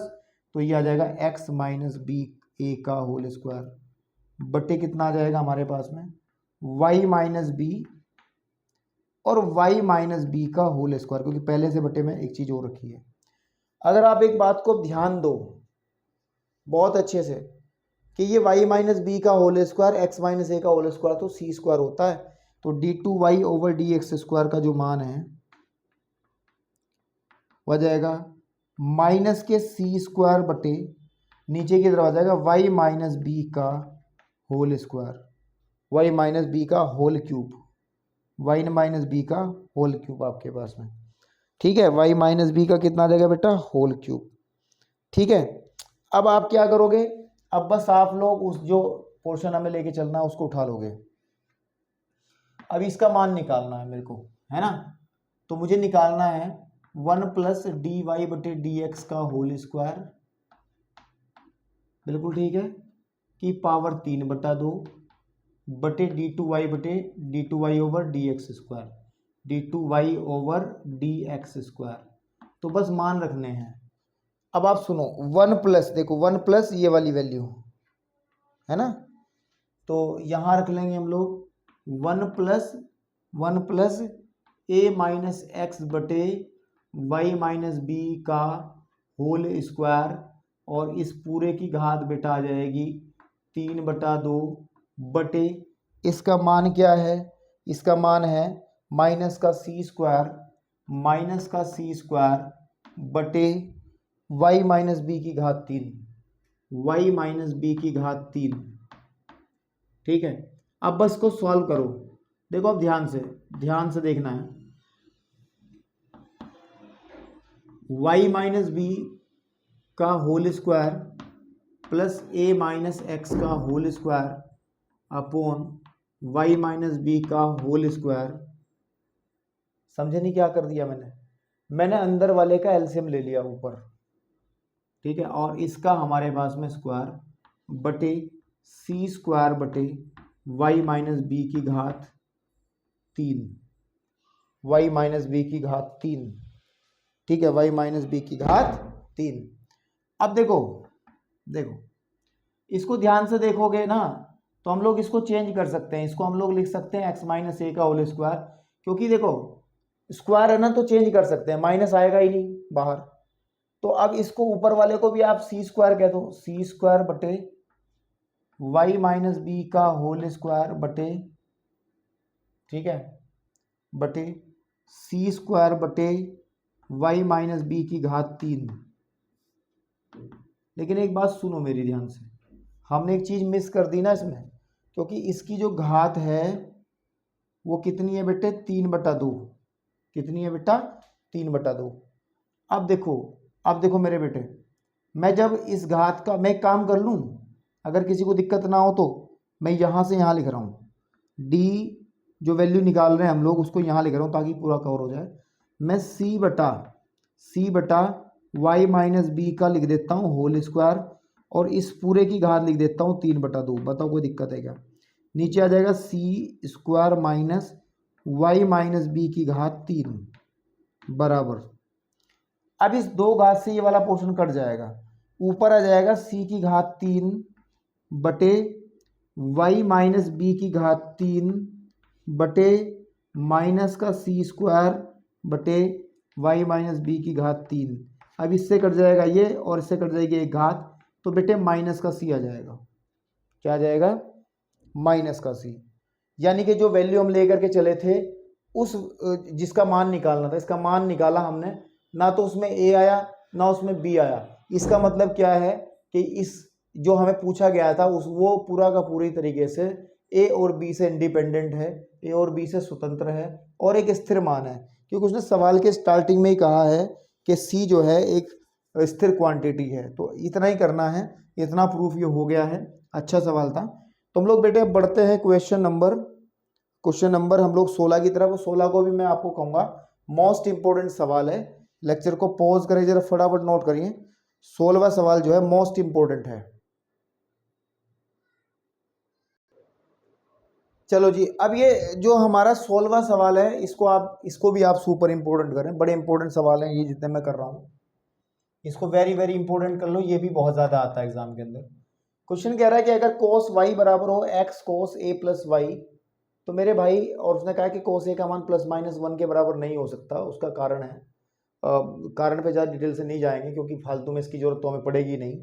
तो ये आ जाएगा x माइनस बी ए का होल स्क्वायर बटे कितना आ जाएगा हमारे पास में y माइनस बी और y माइनस बी का होल स्क्वायर, क्योंकि पहले से बटे में एक चीज़ और रखी है, अगर आप एक बात को ध्यान दो बहुत अच्छे से कि ये y माइनस बी का होल स्क्वायर एक्स माइनस ए का होल स्क्वायर तो सी स्क्वायर होता है, तो d2y over D x square का जो मान है वह जाएगा माइनस के सी स्क्वायर बटे नीचे की तरफ आ जाएगा y माइनस बी का whole square, y minus b का whole cube, y minus b का होल क्यूब आपके पास में, ठीक है। y माइनस बी का कितना आ जाएगा बेटा, होल क्यूब, ठीक है। अब आप क्या करोगे, अब बस आप लोग उस जो पोर्शन हमें लेके चलना है उसको उठा लोगे। अब इसका मान निकालना है मेरे को, है ना, तो मुझे निकालना है 1 प्लस डी वाई बटे डी एक्स का होल स्क्वायर, बिल्कुल ठीक है, की पावर 3/2 बटे d2y बटे d2y over D x square, d2y over D x square, तो बस मान रखने हैं। अब आप सुनो 1 प्लस, देखो 1 प्लस ये वाली वैल्यू है ना, तो यहाँ रख लेंगे हम लोग 1 प्लस ए माइनस एक्स बटे वाई माइनस बी का होल स्क्वायर, और इस पूरे की घात बेटा आ जाएगी 3/2 बटे, इसका मान क्या है, इसका मान है माइनस का सी स्क्वायर बटे वाई माइनस बी की घात 3, वाई माइनस बी की घात 3, ठीक है। अब बस को सॉल्व करो, देखो अब ध्यान से देखना है, वाई माइनस बी का whole square plus a minus x का whole square upon y minus b का होल स्क्वायर, समझे नहीं क्या कर दिया मैंने अंदर वाले का एलसीएम ले लिया ऊपर, ठीक है, और इसका हमारे पास में स्क्वायर बटे सी स्क्वायर बटे वाई माइनस बी की घात 3, वाई माइनस बी की घात 3, ठीक है, वाई माइनस बी की घात 3। अब देखो इसको ध्यान से देखोगे ना, तो हम लोग इसको चेंज कर सकते हैं, इसको हम लोग लिख सकते हैं एक्स माइनस ए का होल स्क्वायर, क्योंकि देखो स्क्वायर है ना तो चेंज कर सकते हैं, माइनस आएगा ही नहीं बाहर, तो अब इसको ऊपर वाले को भी आप सी स्क्वायर कह दो, सी स्क्वायर बटे वाई माइनस बी का होल स्क्वायर बटे, ठीक है, बटे सी स्क्वायर बटे वाई माइनस बी की घात 3। लेकिन एक बात सुनो मेरी ध्यान से, हमने एक चीज़ मिस कर दी ना इसमें, क्योंकि इसकी जो घात है वो कितनी है बेटे, 3/2, कितनी है बेटा, 3/2। अब देखो मेरे बेटे, मैं जब इस घात का मैं एक काम कर लूँ, अगर किसी को दिक्कत ना हो तो मैं यहाँ से यहाँ लिख रहा हूँ, डी जो वैल्यू निकाल रहे हैं हम लोग उसको यहाँ लिख रहा हूँ ताकि पूरा कवर हो जाए। मैं सी बटा वाई माइनस बी का लिख देता हूँ होल स्क्वायर, और इस पूरे की घात लिख देता हूँ 3/2। बताओ कोई दिक्कत है क्या, नीचे आ जाएगा c square minus y minus b की घात 3 बराबर, अब इस 2 घात से ये वाला पोर्शन कट जाएगा, ऊपर आ जाएगा सी की घात 3 बटे वाई माइनस बी की घात 3 बटे माइनस का सी स्क्वायर बटे वाई माइनस बी की घात 3। अब इससे कट जाएगा ये और इससे कट जाएगी एक घात, तो बेटे माइनस का सी आ जाएगा, क्या आ जाएगा, माइनस का सी, यानी कि जो वैल्यू हम लेकर के चले थे उस जिसका मान निकालना था, इसका मान निकाला हमने, ना तो उसमें ए आया ना उसमें बी आया। इसका मतलब क्या है कि इस जो हमें पूछा गया था उस वो पूरा का पूरी तरीके से ए और बी से इंडिपेंडेंट है, ए और बी से स्वतंत्र है और एक स्थिर मान है, क्योंकि उसने सवाल के स्टार्टिंग में ही कहा है कि सी जो है एक स्थिर क्वांटिटी है। तो इतना ही करना है, इतना प्रूफ ये हो गया है। अच्छा सवाल था। तो हम लोग बेटे अब बढ़ते हैं क्वेश्चन नंबर हम लोग 16 की तरफ। 16 को भी मैं आपको कहूँगा मोस्ट इंपॉर्टेंट सवाल है। लेक्चर को पॉज करिए जरा, फटाफट नोट करिए। 16वां सवाल जो है मोस्ट इंपॉर्टेंट है। चलो जी, अब ये जो हमारा 16वां सवाल है इसको भी आप सुपर इंपॉर्टेंट करें। बड़े इंपॉर्टेंट सवाल हैं ये जितने मैं कर रहा हूँ, इसको वेरी वेरी इंपॉर्टेंट कर लो। ये भी बहुत ज़्यादा आता है एग्जाम के अंदर। क्वेश्चन कह रहा है कि अगर cos y बराबर हो x cos a plus y, तो मेरे भाई, और उसने कहा कि cos a का मान ±1 के बराबर नहीं हो सकता। उसका कारण है कारण पे ज़्यादा डिटेल से नहीं जाएंगे क्योंकि फालतू में इसकी ज़रूरत तो हमें पड़ेगी नहीं।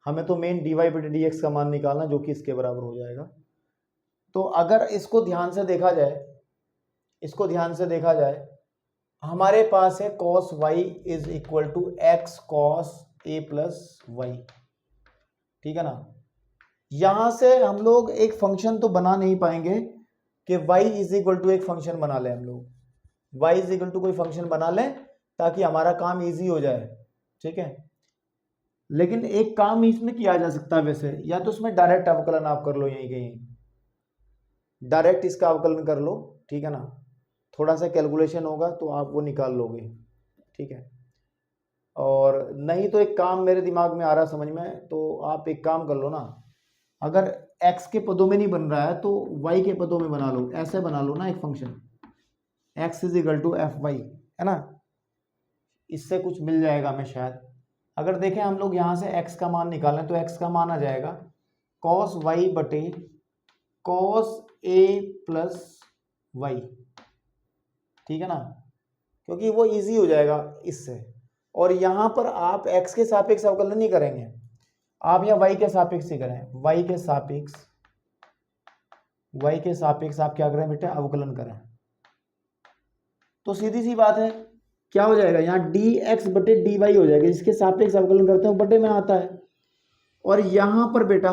हमें तो मेन dy बटे dx का मान निकालना जो कि इसके बराबर हो जाएगा। तो अगर इसको ध्यान से देखा जाए, हमारे पास है cos y is equal to x cos a plus y, ठीक है ना। यहां से हम लोग एक फंक्शन तो बना नहीं पाएंगे कि y इज इक्वल टू एक फंक्शन बना लें, हम लोग y इज इक्वल टू कोई फंक्शन बना लें ताकि हमारा काम इजी हो जाए, ठीक है। लेकिन एक काम इसमें किया जा सकता है वैसे, या तो उसमें डायरेक्ट अवकलन आप कर लो, यहीं कहीं डायरेक्ट इसका अवकलन कर लो, ठीक है ना। थोड़ा सा कैलकुलेशन होगा तो आप वो निकाल लोगे, ठीक है। और नहीं तो एक काम मेरे दिमाग में आ रहा समझ में, तो आप एक काम कर लो ना, अगर x के पदों में नहीं बन रहा है तो y के पदों में बना लो, ऐसे बना लो ना एक function x is equal to f y, है ना। इससे कुछ मिल जाएगा हमें शायद। अगर देखें हम लोग यहाँ से x का मान निकालें तो x का मान आ जाएगा cos y बटे cos a प्लस वाई, ठीक है ना, क्योंकि वो इजी हो जाएगा इससे। और यहाँ पर आप x के सापेक्ष अवकलन नहीं करेंगे, आप यहाँ y के सापेक्ष ही करें, y के सापेक्ष आप क्या करें बेटा, अवकलन करें। तो सीधी सी बात है, क्या हो जाएगा यहाँ dx बटे dy हो जाएगा, जिसके सापेक्ष अवकलन करते हैं बटे में आता है। और यहाँ पर बेटा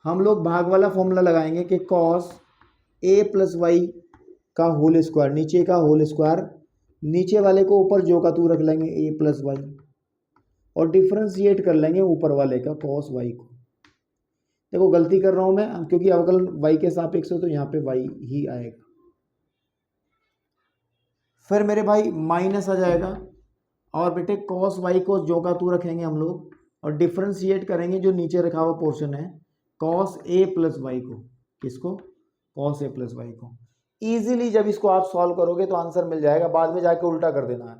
हम लोग भाग वाला फॉर्मूला लगाएंगे कि cos a प्लस वाई का होल स्क्वायर, नीचे का होल स्क्वायर, नीचे वाले को ऊपर जो का तू रख लेंगे a प्लस वाई, और डिफ्रेंशिएट कर लेंगे ऊपर वाले का cos y को। देखो गलती कर रहा हूं मैं क्योंकि अवकलन y के सापेक्ष हो तो यहाँ पे y ही आएगा। फिर मेरे भाई माइनस आ जाएगा, और बेटे cos y को जो का तू रखेंगे हम लोग, और डिफ्रेंशिएट करेंगे जो नीचे रखा हुआ पोर्शन है cos a प्लस वाई को, किसको, cos a प्लस वाई को। ईजिली जब इसको आप सॉल्व करोगे तो आंसर मिल जाएगा, बाद में जाके उल्टा कर देना है,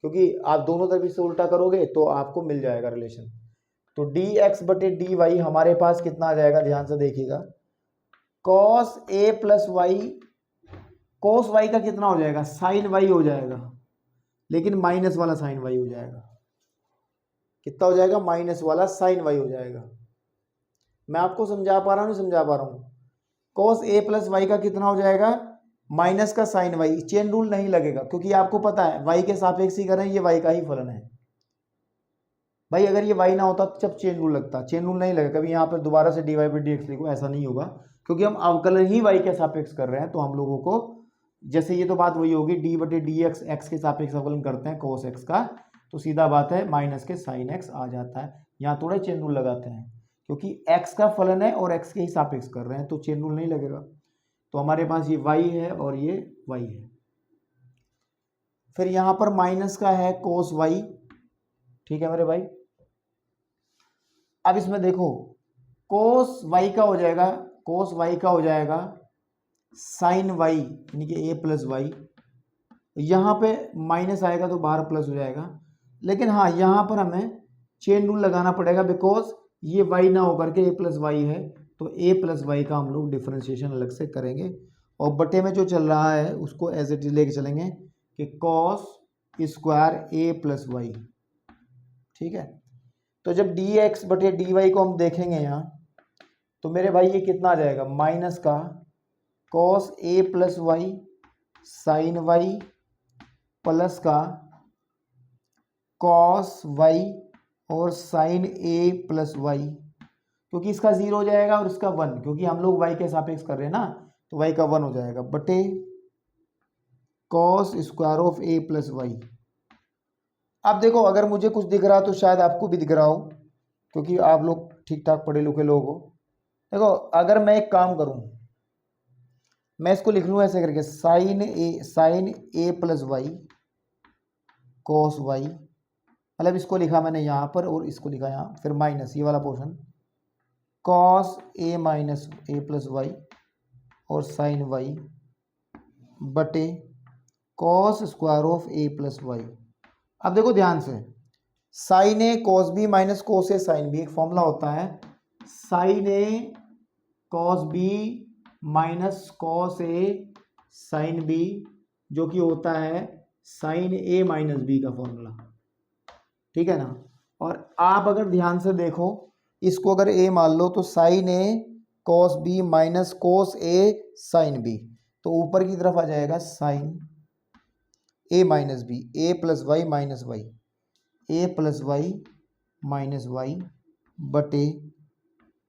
क्योंकि आप दोनों तरफ से उल्टा करोगे तो आपको मिल जाएगा रिलेशन। तो dx बटे dy हमारे पास कितना आ जाएगा, ध्यान से देखिएगा, cos a plus y, cos y का कितना हो जाएगा, sin y हो जाएगा, लेकिन माइनस वाला sin y हो जाएगा। कितना हो जाएगा, माइनस वाला sin y हो जाएगा। मैं आपको समझा पा रहा हूँ, नहीं समझा पा रहा हूँ। cos a प्लस वाई का कितना हो जाएगा, माइनस का sin y, चेन रूल नहीं लगेगा क्योंकि आपको पता है y के सापेक्ष ही करें, ये y का ही फलन है भाई। अगर ये y ना होता तो जब चेन रूल लगता, चेन रूल नहीं लगेगा कभी यहाँ पर दोबारा से dy बाई dx लिखो, ऐसा नहीं होगा, क्योंकि हम अवकलन ही y के सापेक्ष कर रहे हैं। तो हम लोगों को जैसे ये तो बात वही होगी, d बटे डी एक्स एक्स के सापेक्ष अवकलन करते हैं cos x का, तो सीधा बात है माइनस के sin x आ जाता है। यहाँ थोड़ा चेन रूल लगाते हैं क्योंकि x का फलन है और x के ही सापेक्ष कर रहे हैं, तो चेन रूल नहीं लगेगा। तो हमारे पास ये y है और ये y है। फिर यहाँ पर माइनस का है cos y, ठीक है मेरे भाई। अब इसमें देखो cos y का हो जाएगा, cos y का हो जाएगा sin y यानी कि a प्लस वाई, यहाँ पे माइनस आएगा तो बाहर प्लस हो जाएगा। लेकिन हाँ यहाँ पर हमें चेन रूल लगाना पड़ेगा, बिकॉज ये y ना होकर के a प्लस वाई है, तो a प्लस वाई का हम लोग डिफ्रेंशिएशन अलग से करेंगे, और बटे में जो चल रहा है उसको एज इट इज लेके चलेंगे कि cos square a plus y, ठीक है। तो जब dx बटे dy को हम देखेंगे यहाँ, तो मेरे भाई ये कितना आ जाएगा, माइनस का cos a plus y sine y plus का cos y और sin a प्लस वाई, क्योंकि इसका 0 हो जाएगा और इसका 1, क्योंकि हम लोग y के सापेक्ष कर रहे हैं ना, तो y का 1 हो जाएगा बटे cos square of a plus y. अब देखो अगर मुझे कुछ दिख रहा तो शायद आपको भी दिख रहा हो, क्योंकि आप लोग ठीक ठाक पढ़े लिखे लोग हो। देखो अगर मैं एक काम करूं, मैं इसको लिख लूँ ऐसे करके, sign a plus Y cos y, मतलब इसको लिखा मैंने यहाँ पर और इसको लिखा यहाँ, फिर माइनस ये वाला portion cos a minus a plus y और साइन वाई बटे cos square of a plus y. अब देखो ध्यान से, sine a cos b minus cos a sine b, एक फॉर्मूला होता है sine a cos b minus cos a sine b, जो कि होता है साइन ए माइनस बी का फॉर्मूला, ठीक है ना। और आप अगर ध्यान से देखो, इसको अगर ए मान लो तो sine a cos b minus cos a sine b, तो ऊपर की तरफ आ जाएगा sine a minus b, a plus y minus y, a plus y minus y बटे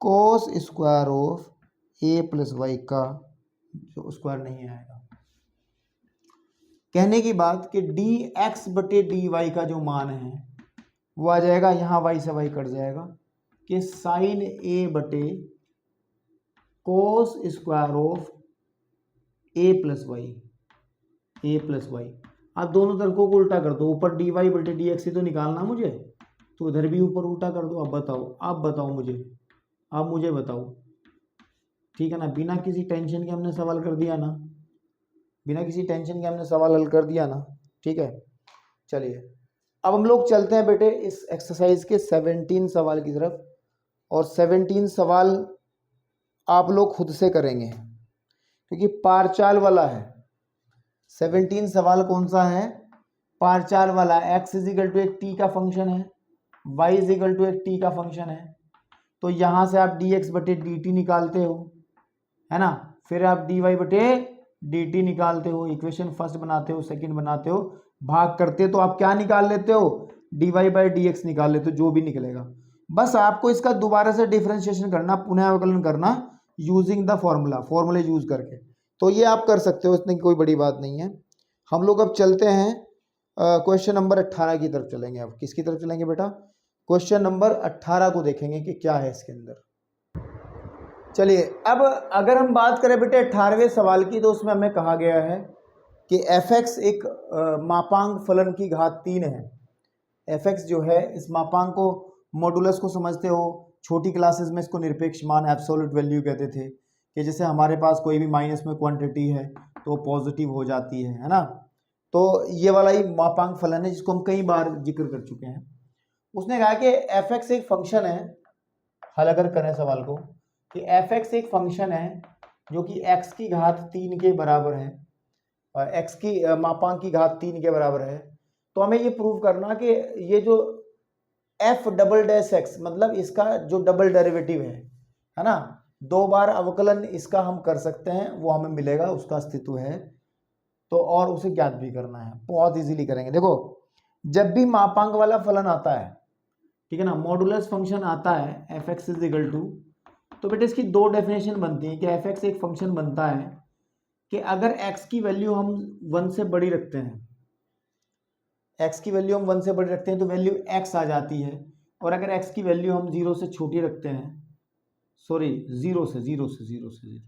cos square of a plus y का जो स्क्वायर नहीं आएगा। कहने की बात कि डी एक्स बटे डी वाई का जो मान है वो आ जाएगा, यहाँ वाई से वाई कट जाएगा, कि साइन ए बटे cos square of a plus y, a plus y. आप दोनों तरफों को उल्टा कर दो, ऊपर डी वाई बटे डी एक्स ही तो निकालना मुझे, तो इधर भी ऊपर उल्टा कर दो। अब बताओ, आप बताओ मुझे, आप मुझे बताओ, ठीक है ना। बिना किसी टेंशन के हमने सवाल कर दिया ना, बिना किसी टेंशन के हमने सवाल हल कर दिया ना, ठीक है। चलिए अब हम लोग चलते हैं बेटे इस एक्सरसाइज के 17 सवाल की तरफ, और 17 सवाल आप लोग खुद से करेंगे क्योंकि पारचाल वाला है। 17 सवाल कौन सा है? पारचाल वाला। x इजिकल टू एक t का फंक्शन है, y इजिकल टू एक t का फंक्शन है, तो यहाँ से आप dx बटे dt निकालते हो, है ना। फिर आप dy बटे dt निकालते हो, इक्वेशन फर्स्ट बनाते हो, सेकंड बनाते हो, भाग करते हो तो आप क्या निकाल लेते हो? dy बाई dx निकाल लेते हो, जो भी निकलेगा। बस आपको इसका दोबारा से डिफरेंशिएशन करना, पुनः अवकलन करना यूजिंग द फॉर्मूला, फॉर्मूले यूज करके, तो ये आप कर सकते हो, इसमें कोई बड़ी बात नहीं है। हम लोग अब चलते हैं क्वेश्चन नंबर 18 की तरफ चलेंगे। अब किसकी तरफ चलेंगे बेटा? क्वेश्चन नंबर 18 को देखेंगे कि क्या है इसके अंदर। चलिए अब अगर हम बात करें बेटे 18वें सवाल की, तो उसमें हमें कहा गया है कि fx एक मापांक फलन की घात 3 है। fx जो है, इस मापांक को, मॉडुलस को समझते हो, छोटी क्लासेस में इसको निरपेक्ष मान एब्सोल्यूट वैल्यू कहते थे, कि जैसे हमारे पास कोई भी माइनस में क्वांटिटी है तो पॉजिटिव हो जाती है ना। तो ये वाला ही मापांक फलन है जिसको हम कई बार जिक्र कर चुके हैं। उसने कहा कि fx एक फंक्शन है, हल अगर करें सवाल को, कि fx एक फंक्शन है जो कि x की घात 3 के बराबर है, और x की मापांक की घात 3 के बराबर है, तो हमें ये प्रूव करना कि ये जो f डबल डैश x, मतलब इसका जो डबल डेरिवेटिव है ना, 2 बार अवकलन इसका हम कर सकते हैं, वो हमें मिलेगा, उसका अस्तित्व है। तो और उसे ज्ञात भी करना है, बहुत इजीली करेंगे। देखो जब भी मापांक वाला फलन आता है, ठीक है ना, मॉडुलस फंक्शन आता है fx इज इक्वल टू, तो बेटे इसकी 2 डेफिनेशन बनती है कि fx एक फंक्शन बनता है कि अगर x की वैल्यू हम 1 से बड़ी रखते हैं, x की वैल्यू हम 1 से बड़ी रखते हैं तो वैल्यू x आ जाती है, और अगर x की वैल्यू हम 0 से छोटी रखते हैं, सॉरी 0 से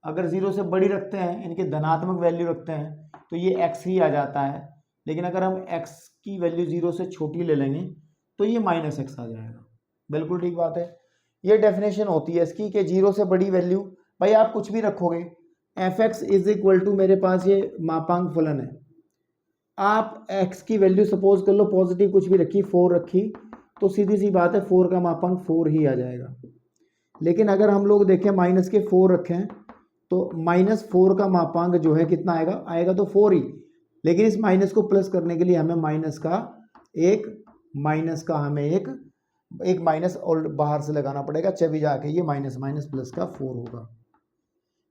अगर 0 से बड़ी रखते हैं, इनके धनात्मक वैल्यू रखते हैं, तो ये x ही आ जाता है। लेकिन अगर हम x की वैल्यू 0 से छोटी ले लेंगे तो ये माइनस x आ जाएगा। बिल्कुल ठीक बात है। ये डेफिनेशन होती है इसकी कि 0 से बड़ी वैल्यू, भाई आप कुछ भी रखोगे, fx इज इक्वल टू, मेरे पास ये मापांक फलन है, आप x की वैल्यू सपोज कर लो पॉजिटिव कुछ भी रखी, 4 रखी, तो सीधी सी बात है 4 का मापांक 4 ही आ जाएगा। लेकिन अगर हम लोग देखें माइनस के 4 रखें, तो -4 का मापांक जो है कितना आएगा? आएगा तो 4 ही, लेकिन इस माइनस को प्लस करने के लिए हमें माइनस का हमें एक माइनस और बाहर से लगाना पड़ेगा, चबी जाके ये माइनस प्लस का 4 होगा।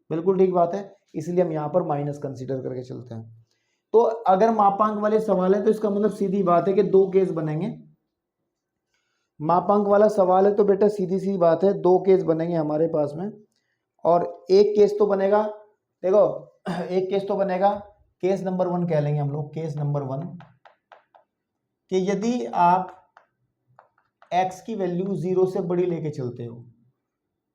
बिल्कुल ठीक बात है, इसलिए हम यहाँ पर माइनस कंसीडर करके चलते हैं। तो अगर मापांक वाले सवाल है तो इसका मतलब सीधी बात है कि 2 केस बनेंगे। मापांक वाला सवाल है तो बेटा सीधी सी बात है 2 केस बनेंगे हमारे पास में, और एक केस तो बनेगा, देखो एक केस तो बनेगा, केस नंबर 1 कह लेंगे हम लोग, केस नंबर 1, कि यदि आप x की वैल्यू 0 से बड़ी लेके चलते हो।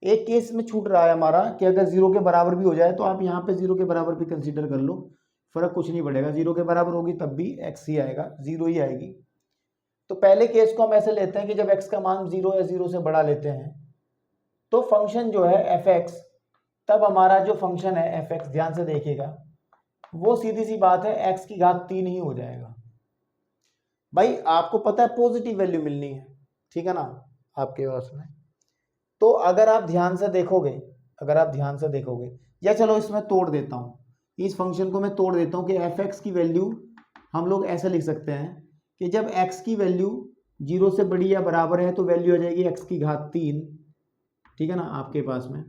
एक केस में छूट रहा है हमारा कि अगर 0 के बराबर भी हो जाए तो आप यहाँ पे 0 के बराबर भी कंसीडर कर लो, फर्क कुछ नहीं पड़ेगा, 0 के बराबर होगी तब भी x ही आएगा, 0 ही आएगी। तो पहले केस को हम ऐसे लेते हैं कि जब x का मान 0 या 0 से बड़ा लेते हैं तो फंक्शन जो है fx, तब हमारा जो फंक्शन है fx, ध्यान से देखिएगा, वो सीधी सी बात है x की घात 3 ही हो जाएगा। भाई आपको पता है पॉजिटिव वैल्यू मिलनी है, ठीक है ना, आपके पास में। तो अगर आप ध्यान से देखोगे, या चलो इसमें तोड़ देता हूं, इस फंक्शन को मैं तोड़ देता हूं कि fx की वैल्यू हम लोग ऐसा लिख सकते हैं कि जब x की वैल्यू 0 से बड़ी या बराबर है तो वैल्यू आ जाएगी x की घात 3, ठीक है ना, आपके पास में।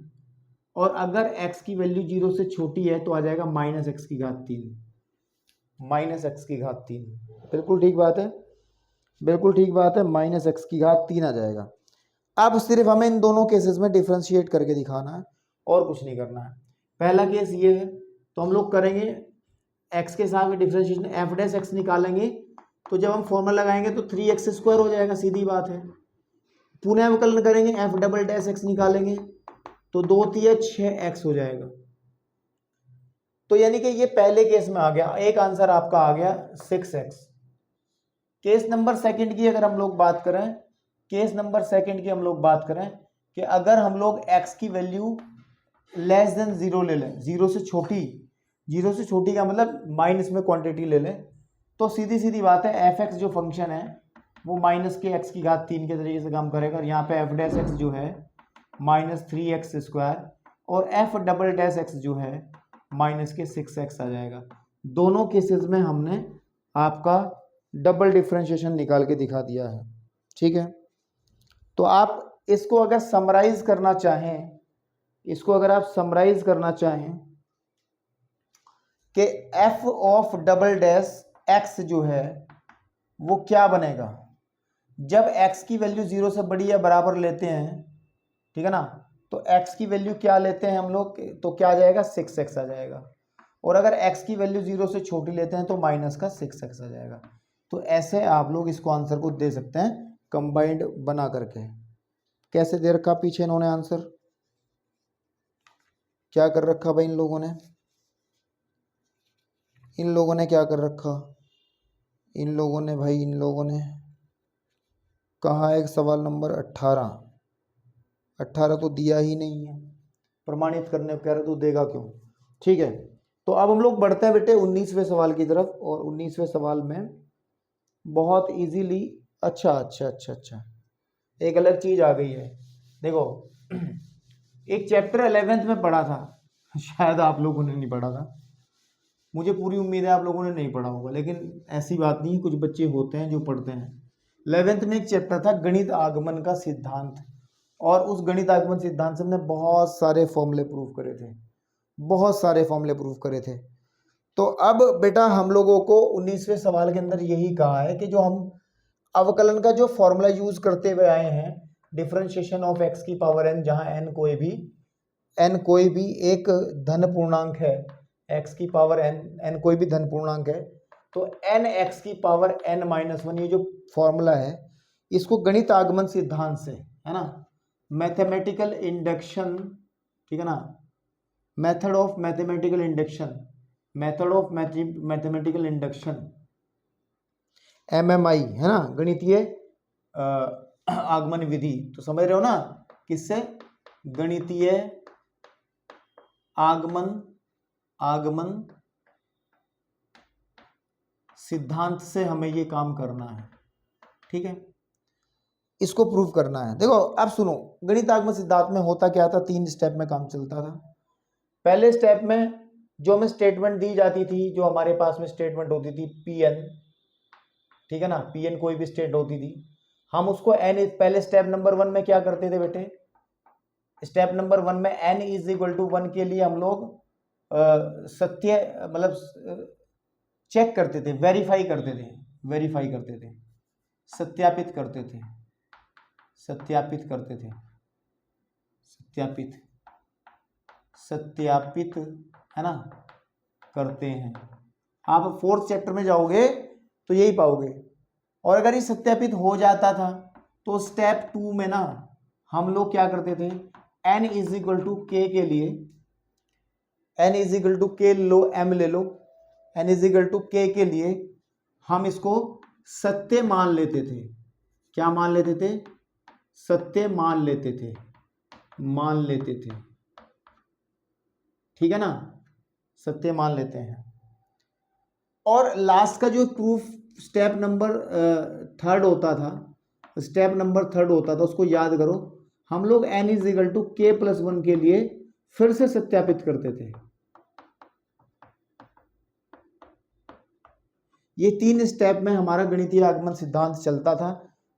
और अगर x की वैल्यू 0 से छोटी है तो आ जाएगा माइनस एक्स की घात 3, माइनस एक्स की घात 3। बिल्कुल ठीक बात है, बिल्कुल ठीक बात है, माइनस एक्स की घात 3 आ जाएगा। अब सिर्फ हमें इन दोनों केसेस में डिफ्रेंशिएट करके दिखाना है और कुछ नहीं करना है। पहला केस ये है तो हम लोग करेंगे x के साथ में डिफ्रेंशिएशन, एफ डैश एक्स निकालेंगे तो जब हम फॉर्मूला लगाएंगे तो 3x² हो जाएगा, सीधी बात है। पुनः अवकलन करेंगे एफ डबल डैश एक्स निकालेंगे तो 2 तिया 6x हो जाएगा। तो यानी कि ये पहले केस में आ गया, एक आंसर आपका आ गया 6x। केस नंबर सेकंड की अगर हम लोग बात करें, केस नंबर सेकंड की हम लोग बात करें कि अगर हम लोग x की वैल्यू लेस देन 0 ले लें, 0 से छोटी, 0 से छोटी का मतलब माइनस में क्वांटिटी ले लें, तो सीधी सीधी बात है एफ एक्स जो फंक्शन है वो माइनस के एक्स की घात 3 के तरीके से काम करेगा। और यहाँ पे एफ डैश एक्स जो है माइनस 3x² और एफ डबल डैश एक्स जो है माइनस के 6x आ जाएगा। दोनों केसेस में हमने आपका डबल डिफ्रेंशिएशन निकाल के दिखा दिया है, ठीक है। तो आप इसको अगर समराइज करना चाहें, इसको अगर आप समराइज करना चाहें कि F of double dash x जो है वो क्या बनेगा जब x की वैल्यू 0 से बड़ी या बराबर लेते हैं, ठीक है ना, तो x की वैल्यू क्या लेते हैं हम लोग, तो क्या आ जाएगा 6x आ जाएगा। और अगर x की वैल्यू 0 से छोटी लेते हैं तो माइनस का 6x आ जाएगा। तो ऐसे आप लोग इसको आंसर को दे सकते हैं कंबाइंड बना करके। कैसे दे रखा पीछे इन्होंने आंसर, क्या कर रखा भाई इन लोगों ने, इन लोगों ने क्या कर रखा, इन लोगों ने भाई, इन लोगों ने कहा है सवाल नंबर 18, 18 तो दिया ही नहीं है, प्रमाणित करने को कह रहे तो देगा क्यों, ठीक है। तो अब हम लोग बढ़ते हैं बेटे 19वें सवाल की तरफ। और 19वें सवाल में बहुत इजीली, अच्छा, एक अलग चीज आ गई है। देखो एक चैप्टर 11th में पढ़ा था, शायद आप लोगों ने नहीं पढ़ा था, मुझे पूरी उम्मीद है आप लोगों ने नहीं पढ़ा होगा, लेकिन ऐसी बात नहीं, कुछ बच्चे होते हैं जो पढ़ते हैं। 11th में एक चैप्टर था गणित आगमन का सिद्धांत, और उस गणित आगमन सिद्धांत से हमने बहुत सारे फॉर्मूले प्रूव करे थे, बहुत सारे फॉर्मूले प्रूव करे थे। तो अब बेटा हम लोगों को 19वें सवाल के अंदर यही कहा है कि जो हम अवकलन का जो फॉर्मूला यूज करते हुए आए हैं, डिफरेंशिएशन ऑफ एक्स की पावर n, जहां n कोई भी एक धन पूर्णांक है, x की पावर n कोई भी धन पूर्णांक है, तो n x की पावर n-1 ये जो फॉर्मूला है इसको गणित आगमन सिद्धांत से, है ना, मैथमेटिकल इंडक्शन, ठीक है ना, method of mathematical induction, method of mathematical induction MMI, है ना, गणितीय आगमन विधि, तो समझ रहे हो ना, किससे, गणितीय आगमन सिद्धांत से हमें ये काम करना है, ठीक है, इसको प्रूव करना है। देखो अब सुनो, गणित आगमन सिद्धांत में होता क्या था, 3 स्टेप में काम चलता था। पहले स्टेप में जो हमें स्टेटमेंट दी जाती थी, जो हमारे पास में स्टेटमेंट होती थी Pn, ठीक है ना, Pn कोई भी स्टेट होती थी, हम उसको n, पहले स्टेप नंबर 1 में क्या करते थे बेटे, स्टेप नंबर 1 में n = 1 के लिए हम लोग सत्य मतलब चेक करते थे, वेरीफाई करते थे, सत्यापित करते थे, सत्यापित, है ना, करते हैं। आप 4th चैप्टर में जाओगे तो यही पाओगे। और अगर ये सत्यापित हो जाता था तो स्टेप 2 में ना हम लोग क्या करते थे, n = k के लिए, n = k लो, m ले लो, n = k के लिए हम इसको सत्य मान लेते थे। क्या मान लेते थे, सत्य मान लेते थे, ठीक है ना, सत्य मान लेते हैं। और लास्ट का जो प्रूफ स्टेप नंबर 3 होता था, उसको याद करो, हम लोग n = k+1 के लिए फिर से सत्यापित करते थे। ये 3 स्टेप में हमारा गणितीय आगमन सिद्धांत चलता था।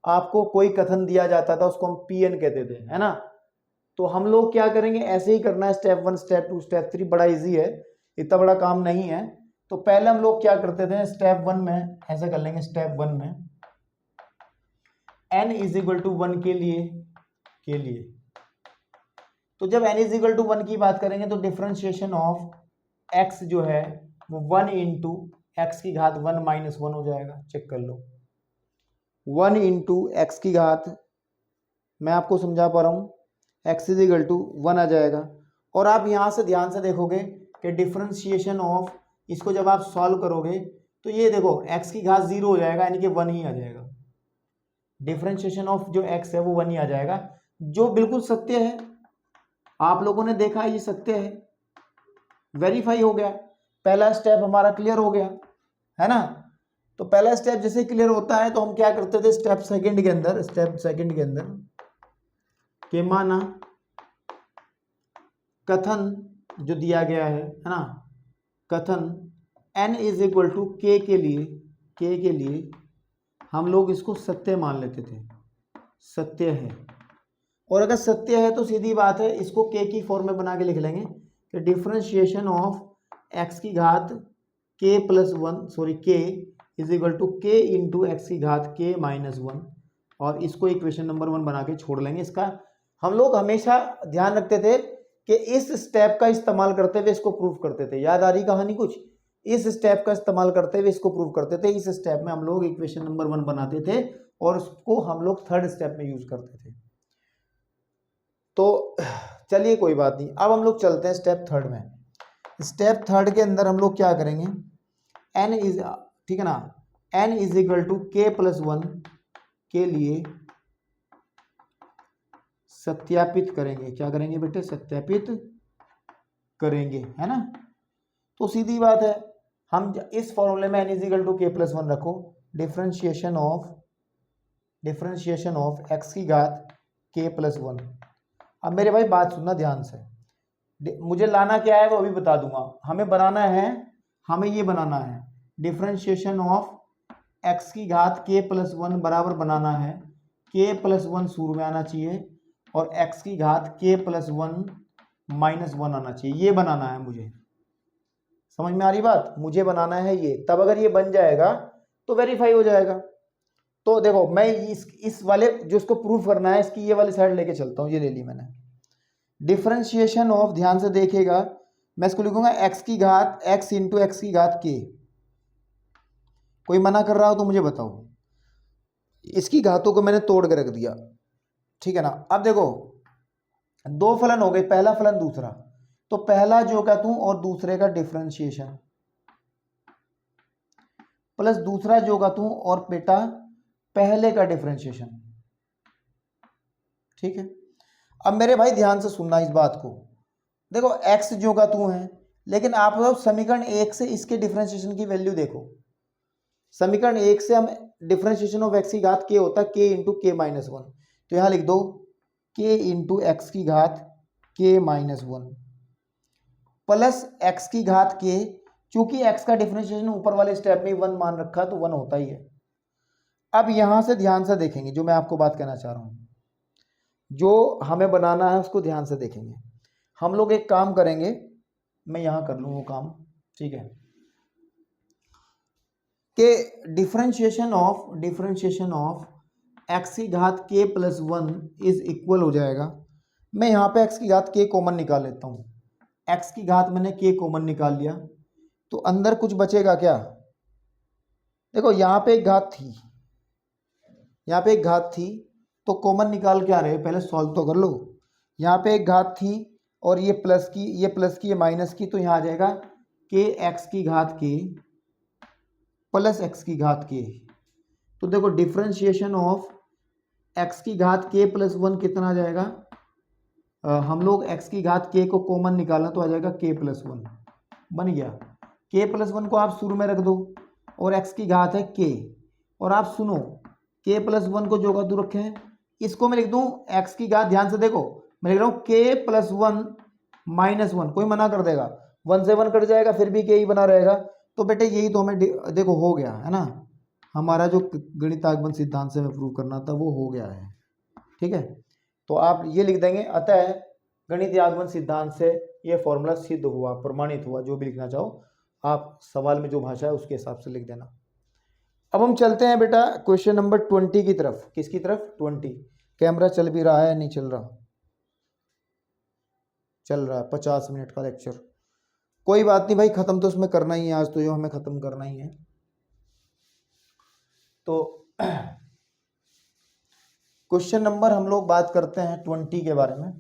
आपको कोई कथन दिया जाता था, उसको हम पीएन कहते थे, है ना। तो हम लोग क्या करेंगे, ऐसे ही करना है, स्टेप 1 स्टेप 2 स्टेप 3, बड़ा इजी है, इतना बड़ा काम नहीं है। तो पहले हम लोग क्या करते थे, स्टेप 1 में ऐसे कर लेंगे, स्टेप 1 में n इज इक्वल टू 1 के लिए तो जब n इज इक्वल टू 1 की बात करेंगे तो डिफरेंशिएशन ऑफ x जो है वो 1 इंटू एक्स की घात 1 माइनस 1 हो जाएगा। चेक कर लो, 1 इंटू एक्स की घात, मैं आपको समझा पा रहा हूँ, x इज इक्वल टू 1 आ जाएगा। और आप यहाँ से ध्यान से देखोगे कि डिफरेंशिएशन ऑफ इसको जब आप सॉल्व करोगे तो ये देखो x की घात 0 हो जाएगा, यानी कि 1 ही आ जाएगा। डिफरेंशिएशन ऑफ जो x है वो 1 ही आ जाएगा, जो बिल्कुल सत्य है। आप लोगों ने देखा ये सत्य है, वेरीफाई हो गया, पहला स्टेप हमारा क्लियर हो गया, है ना। तो पहला स्टेप जैसे क्लियर होता है तो हम क्या करते थे, स्टेप सेकंड के अंदर के माना कथन जो दिया गया है ना, कथन n is equal to k के लिए हम लोग इसको सत्य मान लेते थे, सत्य है। और अगर सत्य है तो सीधी बात है, इसको k की फॉर्म में बना के लिख लेंगे कि डिफरेंशिएशन ऑफ x की घात k plus 1 k is equal to k into x की घात k माइनस 1, और इसको इक्वेशन नंबर 1 बना के छोड़ लेंगे। इसका हम लोग हमेशा ध्यान रखते थे कि इस स्टेप का इस्तेमाल करते हुए इसको प्रूव करते थे। याद आ रही कहानी कुछ, इस स्टेप का इस्तेमाल करते हुए इसको प्रूव करते थे। इस स्टेप में हम लोग इक्वेशन नंबर 1 बनाते थे और उसको हम लोग थर्ड स्टेप में यूज करते थे। तो चलिए कोई बात नहीं, अब हम लोग चलते हैं स्टेप थर्ड में। स्टेप थर्ड के अंदर हम लोग क्या करेंगे, n इज, ठीक है ना, n is equal to k plus 1 के लिए सत्यापित करेंगे। क्या करेंगे बेटे, सत्यापित करेंगे, है ना। तो सीधी बात है, हम इस फॉर्मूले में n is equal to k plus 1 रखो, डिफरेंशिएशन ऑफ x की घात k प्लस 1। अब मेरे भाई बात सुनना ध्यान से, मुझे लाना क्या है वो अभी बता दूंगा। हमें बनाना है, हमें ये बनाना है, डिफरेंशिएशन ऑफ x की घात k प्लस 1 बराबर बनाना है k प्लस 1 शुरू में आना चाहिए और x की घात k प्लस 1 माइनस 1 आना चाहिए। ये बनाना है मुझे, समझ में आ रही बात, मुझे बनाना है ये। तब अगर ये बन जाएगा तो वेरीफाई हो जाएगा। तो देखो मैं इस वाले जो इसको प्रूफ करना है इसकी ये वाली साइड लेके चलता हूँ, ये ले ली मैंने। डिफरेंशिएशन ऑफ, ध्यान से देखिएगा, मैं इसको लिखूंगा x की घात x इंटू एक्स की घात k। कोई मना कर रहा हो तो मुझे बताओ। इसकी घातों को मैंने तोड़ के रख दिया, ठीक है ना। अब देखो दो फलन हो गए, पहला फलन दूसरा, तो पहला जो का तू और दूसरे का डिफरेंशिएशन प्लस दूसरा जो का तू और बेटा पहले का डिफरेंशिएशन, ठीक है। अब मेरे भाई ध्यान से सुनना इस बात को, देखो x जो का तू है, लेकिन आप लोग समीकरण 1 से इसके डिफरेंशिएशन की वैल्यू देखो। समीकरण 1 से हम डिफरेंशिएशन ऑफ x की घात k होता है k इंटू के माइनस 1, तो यहां लिख दो k इंटू एक्स की घात k माइनस 1 प्लस x की घात k, चूंकि x का डिफरेंशिएशन ऊपर वाले स्टेप में 1 मान रखा तो 1 होता ही है। अब यहां से ध्यान से देखेंगे, जो मैं आपको बात कहना चाह रहा हूं, जो हमें बनाना है उसको ध्यान से देखेंगे। हम लोग एक काम करेंगे, मैं यहां कर लूं वो काम, ठीक है, कि डिफरेंशिएशन ऑफ x की घात k प्लस 1 इज इक्वल हो जाएगा। मैं यहाँ पे x की घात k कॉमन निकाल लेता हूँ। x की घात मैंने k कॉमन निकाल लिया तो अंदर कुछ बचेगा क्या, देखो यहाँ पे एक घात थी, यहाँ पे एक घात थी, तो कॉमन निकाल के आ रहे, पहले सॉल्व तो कर लो। यहाँ पे एक घात थी और ये प्लस की, ये माइनस की, तो यहाँ आ जाएगा k एक्स की घात k प्लस एक्स की घात k। तो देखो डिफरेंशिएशन ऑफ x की घात k प्लस 1 कितना आ जाएगा, हम लोग x की घात k को कॉमन निकालना तो आ जाएगा k प्लस 1, बन गया। k प्लस 1 को आप शुरू में रख दो और x की घात है k, और आप सुनो k प्लस 1 को जो का तू रखे हैं, इसको मैं लिख दूं x की घात, ध्यान से देखो मैं लिख रहा हूं k प्लस 1 माइनस 1, कोई मना कर देगा, 1 से 1 कट जाएगा फिर भी k ही बना रहेगा, तो बेटे यही तो हमें देखो हो गया है ना, हमारा जो गणित आगमन सिद्धांत से हमें प्रूव करना था वो हो गया है। ठीक है, तो आप ये लिख देंगे, अतः गणित आगमन सिद्धांत से ये फॉर्मूला सिद्ध हुआ, प्रमाणित हुआ, जो भी लिखना चाहो आप सवाल में जो भाषा है उसके हिसाब से लिख देना। अब हम चलते हैं बेटा क्वेश्चन नंबर 20 की तरफ। किसकी तरफ? 20। कैमरा चल भी रहा है, नहीं चल रहा? चल रहा है। 50 मिनट का लेक्चर, कोई बात नहीं भाई, खत्म तो उसमें करना ही है, आज तो जो हमें खत्म करना ही है। तो क्वेश्चन नंबर हम लोग बात करते हैं 20 के बारे में।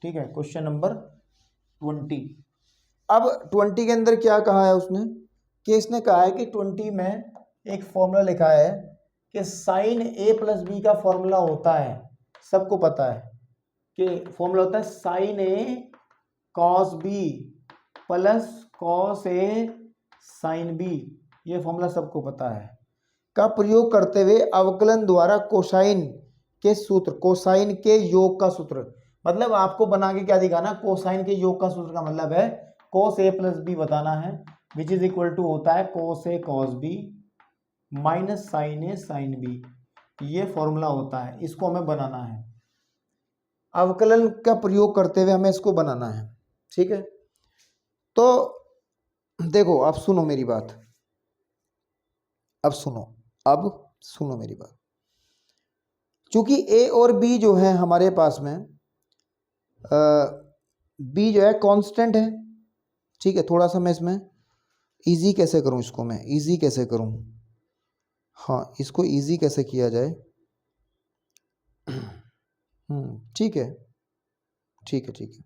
ठीक है, क्वेश्चन नंबर 20। अब 20 के अंदर क्या कहा है उसने, कि इसने कहा है कि 20 में एक फॉर्मूला लिखा है कि साइन ए प्लस बी का फॉर्मूला होता है, सबको पता है कि फॉर्मूला होता है sine a cos B plus cos a sine B, ये फॉर्मूला सबको पता है, का प्रयोग करते हुए अवकलन द्वारा कोसाइन के सूत्र, कोसाइन के योग का सूत्र, मतलब आपको बना के क्या दिखाना, कोसाइन के योग का सूत्र का मतलब है कोस ए प्लस बी बताना है, विच इज इक्वल टू होता है कोस ए कॉस बी माइनस साइन ए साइन बी, ये फॉर्मूला होता है, इसको हमें बनाना है, अवकलन का प्रयोग करते हुए हमें इसको बनाना है। ठीक है, तो देखो अब सुनो मेरी बात, अब सुनो मेरी बात। चूंकि ए और बी जो है हमारे पास में, बी जो है कांस्टेंट है। ठीक है, थोड़ा सा मैं इसमें इजी कैसे करूं, इसको मैं इजी कैसे करूं, हाँ इसको इजी कैसे किया जाए। ठीक है ठीक है ठीक है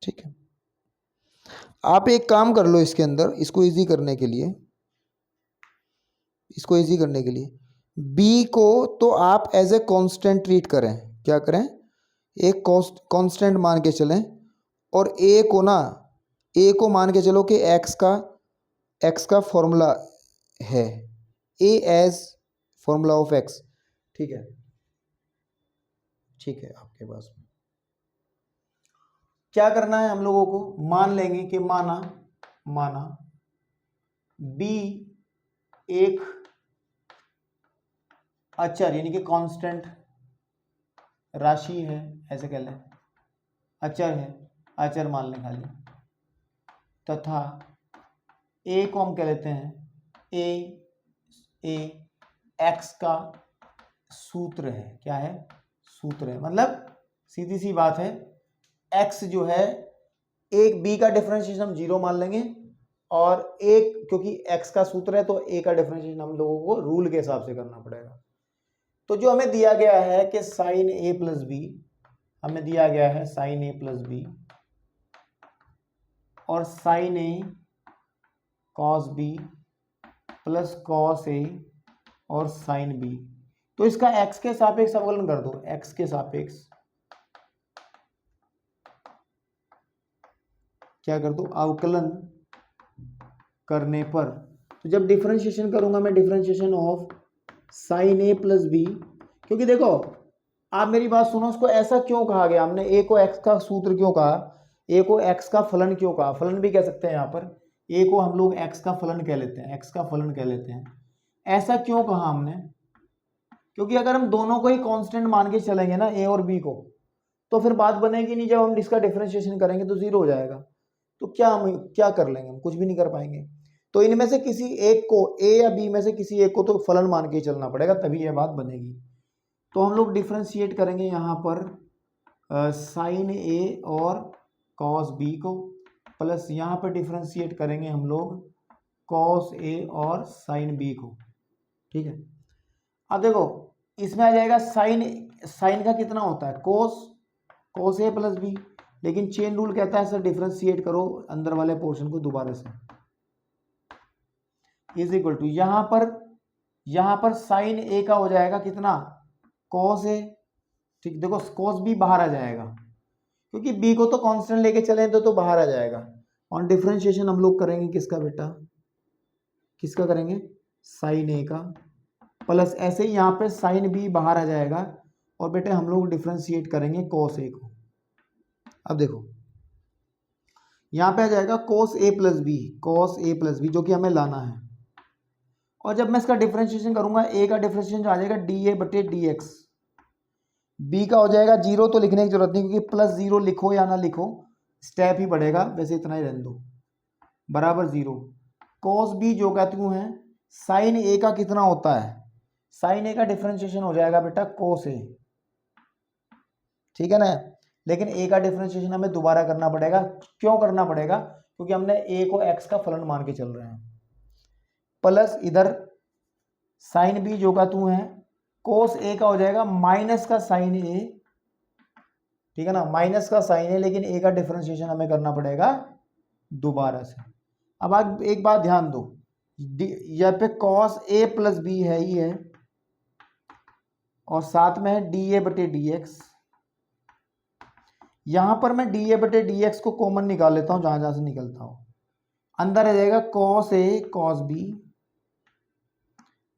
ठीक है, आप एक काम कर लो इसके अंदर, इसको इजी करने के लिए, इसको इजी करने के लिए b को तो आप एज ए कांस्टेंट ट्रीट करें, क्या करें, एक कांस्टेंट मान के चलें, और a को ना, a को मान के चलो कि x का फॉर्मूला है, a as formula of x। ठीक है, ठीक है, आपके पास में क्या करना है, हम लोगों को मान लेंगे कि माना b एक अचर यानी कि कांस्टेंट राशि है, ऐसे कह लें, अचर है, अचर मान लें खाली, तथा a को हम कह लेते हैं a x का सूत्र है, क्या है, सूत्र है, मतलब सीधी सी बात है, x जो है, एक b का डिफरेंशिएशन हम 0 मान लेंगे, और एक क्योंकि x का सूत्र है तो a का डिफरेंशिएशन हम लोगों को रूल के हिसाब से करना पड़ेगा। तो जो हमें दिया गया है कि साइन ए प्लस बी, हमें दिया गया है साइन ए प्लस बी और sign a cos B plus cos A और साइन बी, तो इसका x के सापेक्ष अवकलन कर दो, x के सापेक्ष क्या कर दो, अवकलन करने पर, तो जब डिफरेंशिएशन करूंगा मैं, differentiation of sine a plus b, क्योंकि देखो आप मेरी बात सुनो, उसको ऐसा क्यों कहा गया, हमने a को x का सूत्र क्यों कहा, a को x का फलन क्यों कहा, फलन भी कह सकते हैं यहाँ पर, a को हम लोग x का फलन कह लेते हैं, x का फलन कह लेते हैं, ऐसा क्यों कहा हमने, क्योंकि अगर हम दोनों को ही कांस्टेंट मान के चलेंगे ना a और b को, तो फिर बात बनेगी नहीं, जब हम इसका डिफरेंशिएशन करेंगे तो 0 हो जाएगा, तो हम क्या कर लेंगे, हम कुछ भी नहीं कर पाएंगे। तो इनमें से किसी एक को, a या b में से किसी एक को तो फलन मान के चलना पड़ेगा, तभी यह बात बनेगी। तो हम लोग डिफरेंशिएट करेंगे यहाँ पर साइन ए और कॉस बी को, प्लस यहाँ पर डिफरेंशिएट करेंगे हम लोग कॉस ए और साइन बी को। ठीक है, अब देखो इसमें आ जाएगा साइन का कितना होता है, कोस ए प्लस बी, लेकिन चेन रूल कहता है सर डिफरेंशिएट करो अंदर वाले पोर्शन को दोबारा से, इज इक्वल टू यहाँ पर साइन ए का हो जाएगा कितना, कॉस ए, ठीक, देखो कॉस बी बाहर आ जाएगा, क्योंकि बी को तो कांस्टेंट लेके चले तो बाहर आ जाएगा, और डिफरेंशिएशन हम लोग करेंगे किसका बेटा, किसका करेंगे, साइन ए का, प्लस ऐसे ही यहाँ पे साइन बी बाहर आ जाएगा, और बेटे हम लोग डिफरेंशिएट करेंगे कॉस ए को, अब देखो यहाँ पे आ जाएगा cos a plus B, cos a plus B जो कि हमें लाना है। और जब मैं इसका डिफरेंशिएशन करूंगा, a का डिफरेंशिएशन आ जाएगा dA बटे dx, b का हो जाएगा 0 तो लिखने की जरूरत नहीं क्योंकि प्लस 0 लिखो या ना लिखो स्टेप ही बढ़ेगा, वैसे इतना ही रहने दो, बराबर 0। cos b जो का क्यों है, साइन a का कितना होता है, साइन a का डिफरेंशिएशन हो जाएगा बेटा cos a, ठीक है ना। लेकिन a का डिफरेंशिएशन हमें दोबारा करना पड़ेगा। क्यों करना पड़ेगा, क्योंकि हमने a को x का फलन मान के चल रहे हैं, प्लस इधर साइन b जो का तू है cos a का हो जाएगा माइनस का साइन a, ठीक है ना, माइनस का साइन a, लेकिन a का डिफरेंशिएशन हमें करना पड़ेगा दोबारा से। अब आप एक बात ध्यान दो, यहाँ पे cos a प्लस बी है ही है और साथ में है dA बटे dx। यहां पर मैं dA बटे dx को कॉमन निकाल लेता हूं, जहां जहां से निकलता हूं, अंदर आ जाएगा cos a cos b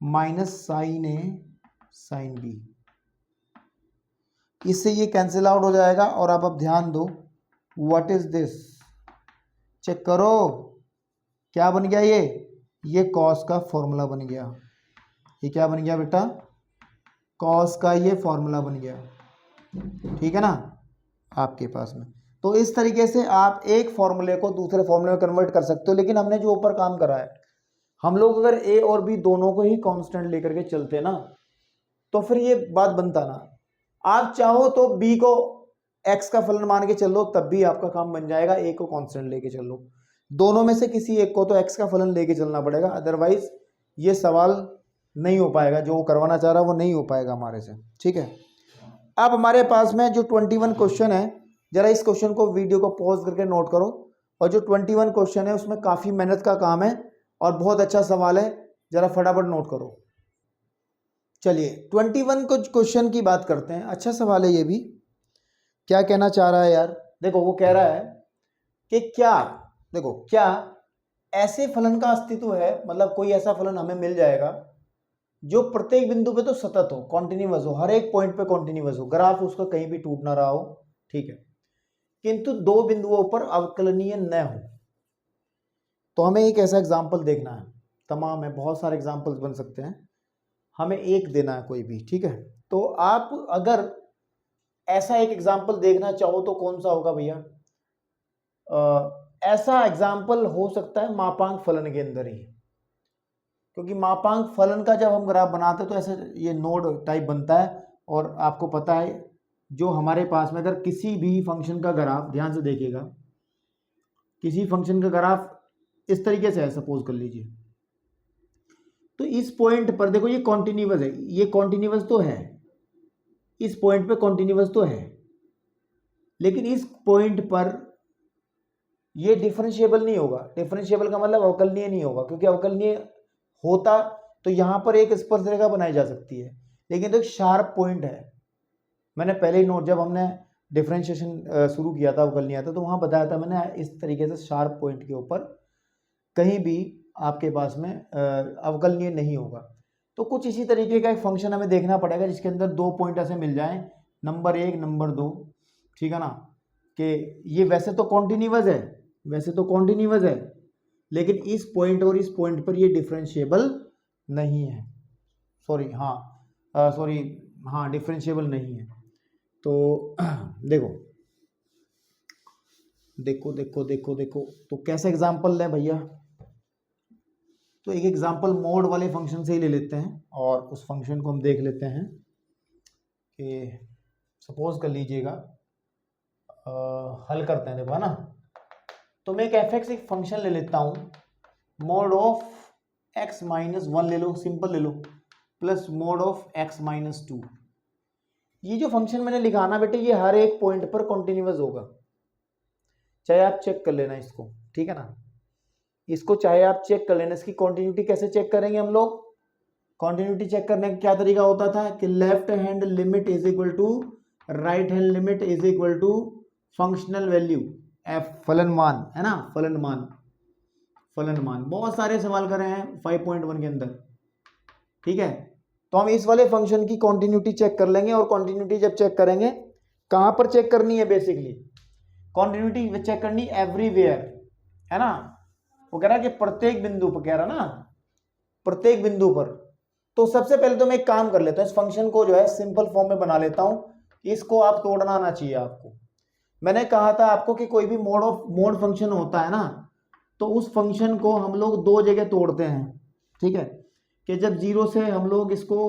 minus sine a साइन b, इससे ये कैंसिल आउट हो जाएगा। और अब ध्यान दो, व्हाट इज दिस, चेक करो क्या बन गया, ये cos का फॉर्मूला बन गया। ये क्या बन गया बेटा, cos का ये फॉर्मूला बन गया, ठीक है ना आपके पास में। तो इस तरीके से आप एक फॉर्मूले को दूसरे फॉर्मूले में कन्वर्ट कर सकते हो। लेकिन हमने जो ऊपर काम करा है, हम लोग अगर a और b दोनों को ही कांस्टेंट लेकर के चलते ना, तो फिर ये बात बनता ना। आप चाहो तो b को x का फलन मान के चलो, तब भी आपका काम बन जाएगा, a को कांस्टेंट लेके चलो, दोनों में से किसी एक को तो x का फलन लेके चलना पड़ेगा, अदरवाइज ये सवाल नहीं हो पाएगा, जो वो करवाना चाह रहा है वो नहीं हो पाएगा हमारे से, ठीक है। अब हमारे पास में जो 21 क्वेश्चन है, जरा इस क्वेश्चन को वीडियो को पॉज करके नोट करो। और जो 21 क्वेश्चन है उसमें काफ़ी मेहनत का काम है और बहुत अच्छा सवाल है, जरा फटाफट नोट करो। चलिए 21 कुछ क्वेश्चन की बात करते हैं। अच्छा सवाल है ये भी। क्या कहना चाह रहा है यार, देखो वो कह रहा है कि क्या, देखो क्या ऐसे फलन का अस्तित्व है, मतलब कोई ऐसा फलन हमें मिल जाएगा जो प्रत्येक बिंदु पे तो सतत हो, कॉन्टिन्यूअस हो, हर एक पॉइंट पे कॉन्टिन्यूअस हो, ग्राफ उसका कहीं भी टूट ना रहा हो, ठीक है, किंतु दो बिंदुओं पर अवकलनीय न हो। तो हमें एक ऐसा एग्जाम्पल देखना है, तमाम है, बहुत सारे एग्जाम्पल्स बन सकते हैं, हमें एक देना है कोई भी, ठीक है। तो आप अगर ऐसा एक एग्जाम्पल देखना चाहो तो कौन सा होगा भैया, ऐसा एग्जाम्पल हो सकता है मापांक फलन के अंदर ही, क्योंकि मापांक फलन का जब हम ग्राफ बनाते हैं तो ऐसे ये नोड टाइप बनता है। और आपको पता है जो हमारे पास में अगर किसी भी फंक्शन का ग्राफ, ध्यान से देखिएगा, किसी फंक्शन का ग्राफ इस तरीके से है, सपोज कर लीजिए, तो इस पॉइंट पर देखो ये कॉन्टिन्यूअस है, ये कॉन्टिन्यूअस तो है, इस पॉइंट पे कॉन्टिन्यूअस तो है, लेकिन इस पॉइंट पर ये डिफरेंशिएबल नहीं होगा। डिफरेंशिएबल का मतलब अवकलनीय नहीं होगा, क्योंकि अवकलनीय होता तो यहां पर एक स्पर्शरेखा बनाई जा सकती है, लेकिन तो एक शार्प पॉइंट है। मैंने पहले ही नोट, जब हमने डिफरेंशिएशन शुरू किया था, अवकलनीय था, तो वहां बताया था मैंने, इस तरीके से शार्प पॉइंट के ऊपर कहीं भी आपके पास में अवकलनीय नहीं होगा। तो कुछ इसी तरीके का एक फंक्शन हमें देखना पड़ेगा जिसके अंदर दो पॉइंट ऐसे मिल जाएं, नंबर 1 नंबर 2, ठीक है ना, कि ये वैसे तो कॉन्टिन्यूअस है, वैसे तो कॉन्टिन्यूअस है, लेकिन इस पॉइंट और इस पॉइंट पर ये डिफरेंशिएबल नहीं है, सॉरी हाँ डिफरेंशिएबल नहीं है। तो देखो देखो देखो देखो देखो तो कैसा एग्जाम्पल लें भैया, तो एक एग्जाम्पल मोड वाले फंक्शन से ही ले लेते हैं और उस फंक्शन को हम देख लेते हैं कि सपोज कर लीजिएगा, हल करते हैं, देखो है ना। तो मैं एक f(x) एक फंक्शन ले लेता हूं, मोड ऑफ x माइनस 1 ले लो, सिंपल ले लो, plus mod of x minus 2। ये जो फंक्शन मैंने लिखा ना बेटे, ये हर एक पॉइंट पर कॉन्टिन्यूअस होगा, चाहे आप चेक कर लेना इसको, ठीक है ना, इसको चाहे आप चेक कर लेना। इसकी कॉन्टिन्यूटी कैसे चेक करेंगे हम लोग, कॉन्टिन्यूटी चेक करने का क्या तरीका होता था कि left hand limit is equal to right hand limit is equal to functional value F, फलन मान, है ना, फलन मान, फलन मान। बहुत सारे सवाल कर रहे हैं 5.1 के अंदर, ठीक है। तो हम इस वाले फंक्शन की कॉन्टिन्यूटी चेक कर लेंगे, और कॉन्टिन्यूटी जब चेक करेंगे, कहां पर चेक करनी है बेसिकली, कॉन्टिन्यूटी चेक करनी एवरीवेयर, है ना, वो कह रहा है कि प्रत्येक बिंदु पर, कह रहा ना प्रत्येक बिंदु पर। तो सबसे पहले तो मैं एक काम कर लेता हूँ, इस फंक्शन को जो है सिंपल फॉर्म में बना लेता हूँ, इसको आप तोड़ना आना चाहिए आपको। मैंने कहा था आपको कि कोई भी मोड फंक्शन होता है ना, तो उस फंक्शन को हम लोग दो जगह तोड़ते हैं, ठीक है, कि जब जीरो से हम लोग इसको,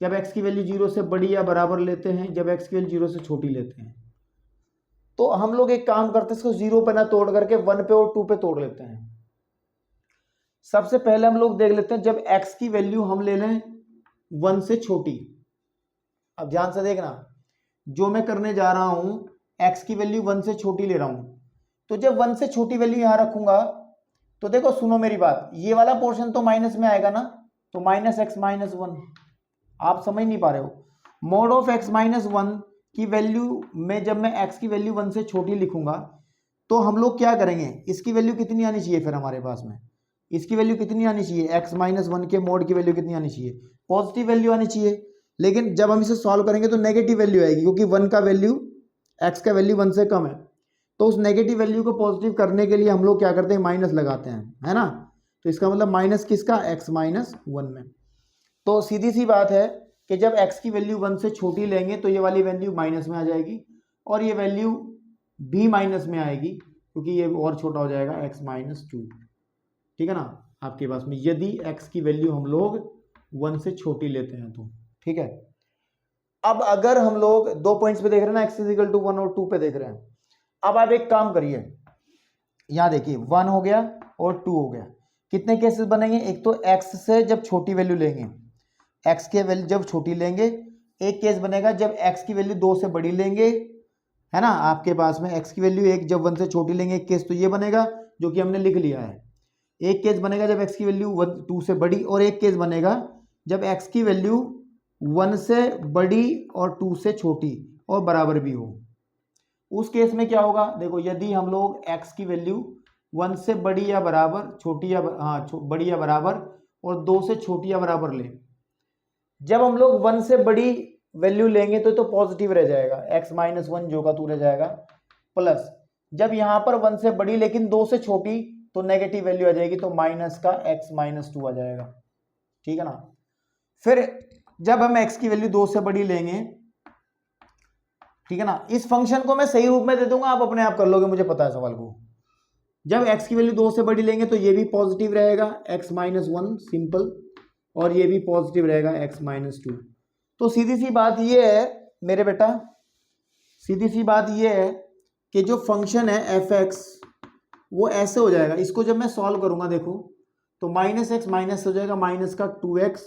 जब x की वैल्यू जीरो से बड़ी या बराबर लेते हैं, जब x की वैल्यू जीरो से छोटी लेते हैं, तो हम लोग एक काम करते हैं, इसको जीरो पे ना तोड़ करके 1 पे और 2 पे तोड़ लेते हैं। सबसे पहले हम लोग देख लेते हैं जब x की वैल्यू हम ले लें 1 से छोटी। अब ध्यान से देखना, जो मैं करने जा रहा हूं x की वैल्यू 1 से छोटी ले रहा हूं, तो जब 1 से छोटी वैल्यू यहां रखूंगा तो देखो सुनो मेरी बात, ये वाला पोर्शन तो माइनस में आएगा ना, तो माइनस एक्स माइनस वन। आप समझ नहीं पा रहे हो, mode of x minus one की वैल्यू में जब मैं x की वैल्यू 1 से छोटी लिखूंगा तो हम लोग क्या करेंगे, इसकी वैल्यू कितनी आनी चाहिए, फिर हमारे पास में इसकी वैल्यू कितनी आनी चाहिए, x माइनस वन के मोड की वैल्यू कितनी आनी चाहिए, पॉजिटिव वैल्यू आनी चाहिए। लेकिन जब हम इसे सॉल्व करेंगे तो नेगेटिव वैल्यू आएगी, क्योंकि 1 का वैल्यू, x का वैल्यू 1 से कम है। तो उस नेगेटिव वैल्यू को पॉजिटिव करने के लिए हम लोग क्या करते हैं, माइनस लगाते हैं, है ना। तो इसका मतलब माइनस किसका, x माइनस वन में। तो सीधी सी बात है कि जब x की वैल्यू 1 से छोटी लेंगे तो ये वाली वैल्यू माइनस में आ जाएगी, और ये वैल्यू भी माइनस में आएगी, क्योंकि ये और छोटा हो जाएगा x माइनस टू, ठीक है ना, आपके पास में, यदि x की वैल्यू हम लोग 1 से छोटी लेते हैं तो, ठीक है। अब अगर हम लोग दो पॉइंट्स पे देख रहे हैं ना, x इज इक्वल टू 1 और 2 पे देख रहे हैं, अब आप एक काम करिए, यहां देखिए 1 हो गया और 2 हो गया, कितने केसेस बनेंगे, एक तो x से जब छोटी वैल्यू लेंगे, x की वैल्यू जब छोटी लेंगे, एक केस बनेगा जब x की वैल्यू 2 से बड़ी लेंगे, है ना, आपके पास में x की वैल्यू एक जब 1 से छोटी लेंगे, एक केस तो ये बनेगा जो कि हमने लिख लिया है। एक केस बनेगा जब x की वैल्यू 2 से बड़ी, और एक केस बनेगा जब x की वैल्यू 1 से बड़ी और 2 से छोटी और बराबर भी हो। उस केस में क्या होगा, देखो यदि हम लोग x की वैल्यू 1 से बड़ी या बराबर, छोटी या बड़ी या बराबर और 2 से छोटी या बराबर ले, जब हम लोग 1 से बड़ी वैल्यू लेंगे तो पॉजिटिव रह जाएगा, x माइनस वन जो का तू रह जाएगा, प्लस जब यहां पर 1 से बड़ी लेकिन 2 से छोटी तो नेगेटिव वैल्यू आ जाएगी, तो माइनस का x माइनस टू आ जाएगा, ठीक है ना। फिर जब हम x की वैल्यू 2 से बड़ी लेंगे, ठीक है ना, इस फंक्शन को मैं सही रूप में दे दूंगा, आप अपने आप कर लोगे, मुझे पता है सवाल को। जब x की वैल्यू 2 से बड़ी लेंगे तो ये भी पॉजिटिव रहेगा x माइनस वन सिंपल, और ये भी पॉजिटिव रहेगा x माइनस टू। तो सीधी सी बात ये है मेरे बेटा, सीधी सी बात ये है कि जो फंक्शन है fx वो ऐसे हो जाएगा, इसको जब मैं सॉल्व करूंगा देखो तो माइनस एक्स माइनस हो जाएगा, माइनस का 2x